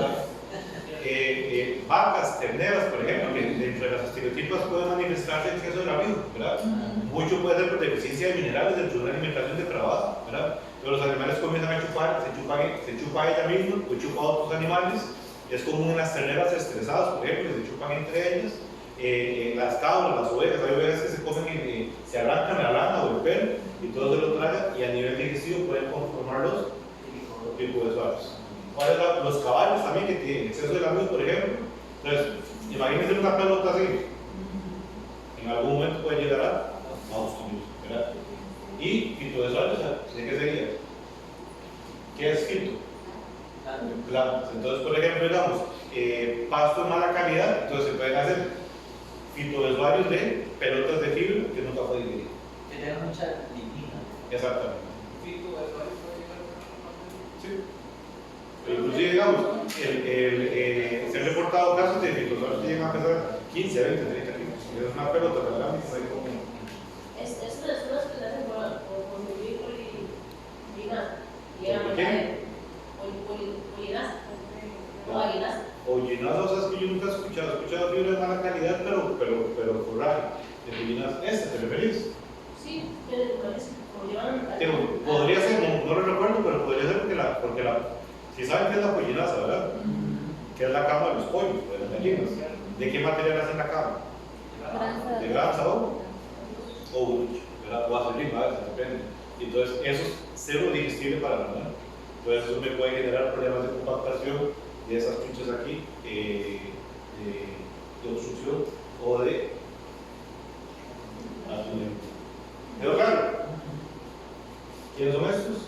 Vacas, terneras, por ejemplo, que dentro de las estereotipas pueden manifestarse exceso de rápido, ¿verdad? Mucho puede ser por deficiencia de minerales dentro de una alimentación depravada, ¿verdad? Pero los animales comienzan a chupar, se chupa ella misma o chupa a otros animales. Es común en las terneras estresadas, por ejemplo, que se chupan entre ellas. Las cabras, las ovejas, hay ovejas que se comen, se arrancan la lana o el pelo y todo se lo tragan y a nivel digestivo pueden conformar los tipos de suaves. Los caballos también que de exceso de la luz, por ejemplo. Entonces, imagínense una pelota así. En algún momento puede llegar a obstruir, ¿verdad? Y fitodesuarios, ¿de qué sería? ¿Qué es fito? Plantas. Entonces, por ejemplo, digamos, pasto de mala calidad, entonces se pueden hacer fitodesuarios de pelotas de fibra que nunca pueden digerir. Que tenga mucha lignina. Exactamente. Fito, eso ahí puede llegar a Sí. Pero inclusive, digamos, se han reportado casos de fitodesuarios que llegan a pesar 15, 20, 30 kilos. Es una pelota tan grande que está ahí como... Eso es unas que le hacen por vivir polinaza. Y era ¿Por qué? polinaza. O aguinaza. O llenadas, o sea, es que yo nunca he escuchado fibra de mala calidad, pero forraje. De llenas, ¿esta te referís? Sí, pero como llevan. Digo, podría ser, no lo recuerdo, pero podría ser porque si saben qué es la pollinaza, ¿verdad? Que es la cama de los pollos, de las gallinas. ¿De qué material hacen la cama? Granja. ¿De grasa o buche? ¿Verdad? O acelina, a veces, depende. Y entonces eso es cero digestible para la humana. Entonces eso me puede generar problemas de compactación de esas chuchas aquí, de obstrucción o de aturdimiento. ¿Quedó claro? ¿Quiénes son estos?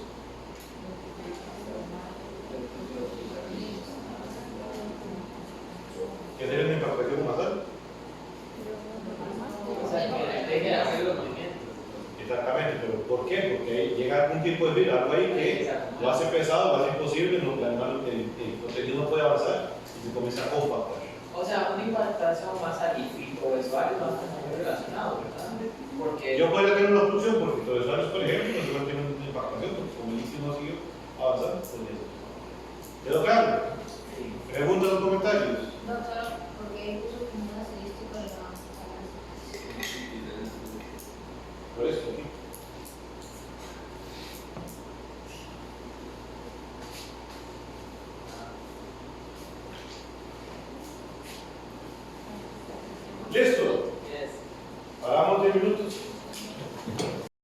¿Qué sería una impactación nasal? O sea, que deje de hacer los movimientos. Exactamente, pero ¿por qué? Porque llega algún tipo de fibra, algo ahí que lo hace pesado, lo hace imposible, el contenido no puede avanzar y se comienza a compactar. O sea, una implantación más fitovestuario más muy relacionado, ¿verdad? Porque Yo podría tener una obstrucción porque los usuarios, por ejemplo, no tienen una impactación porque como el líquido no sigue avanzando, pues eso. ¿Quedó claro? Preguntas o comentarios. Doctor, ¿por qué puso como un estadístico de la Por eso aquí. ¿Listo? yes. Paramos 10 minutos.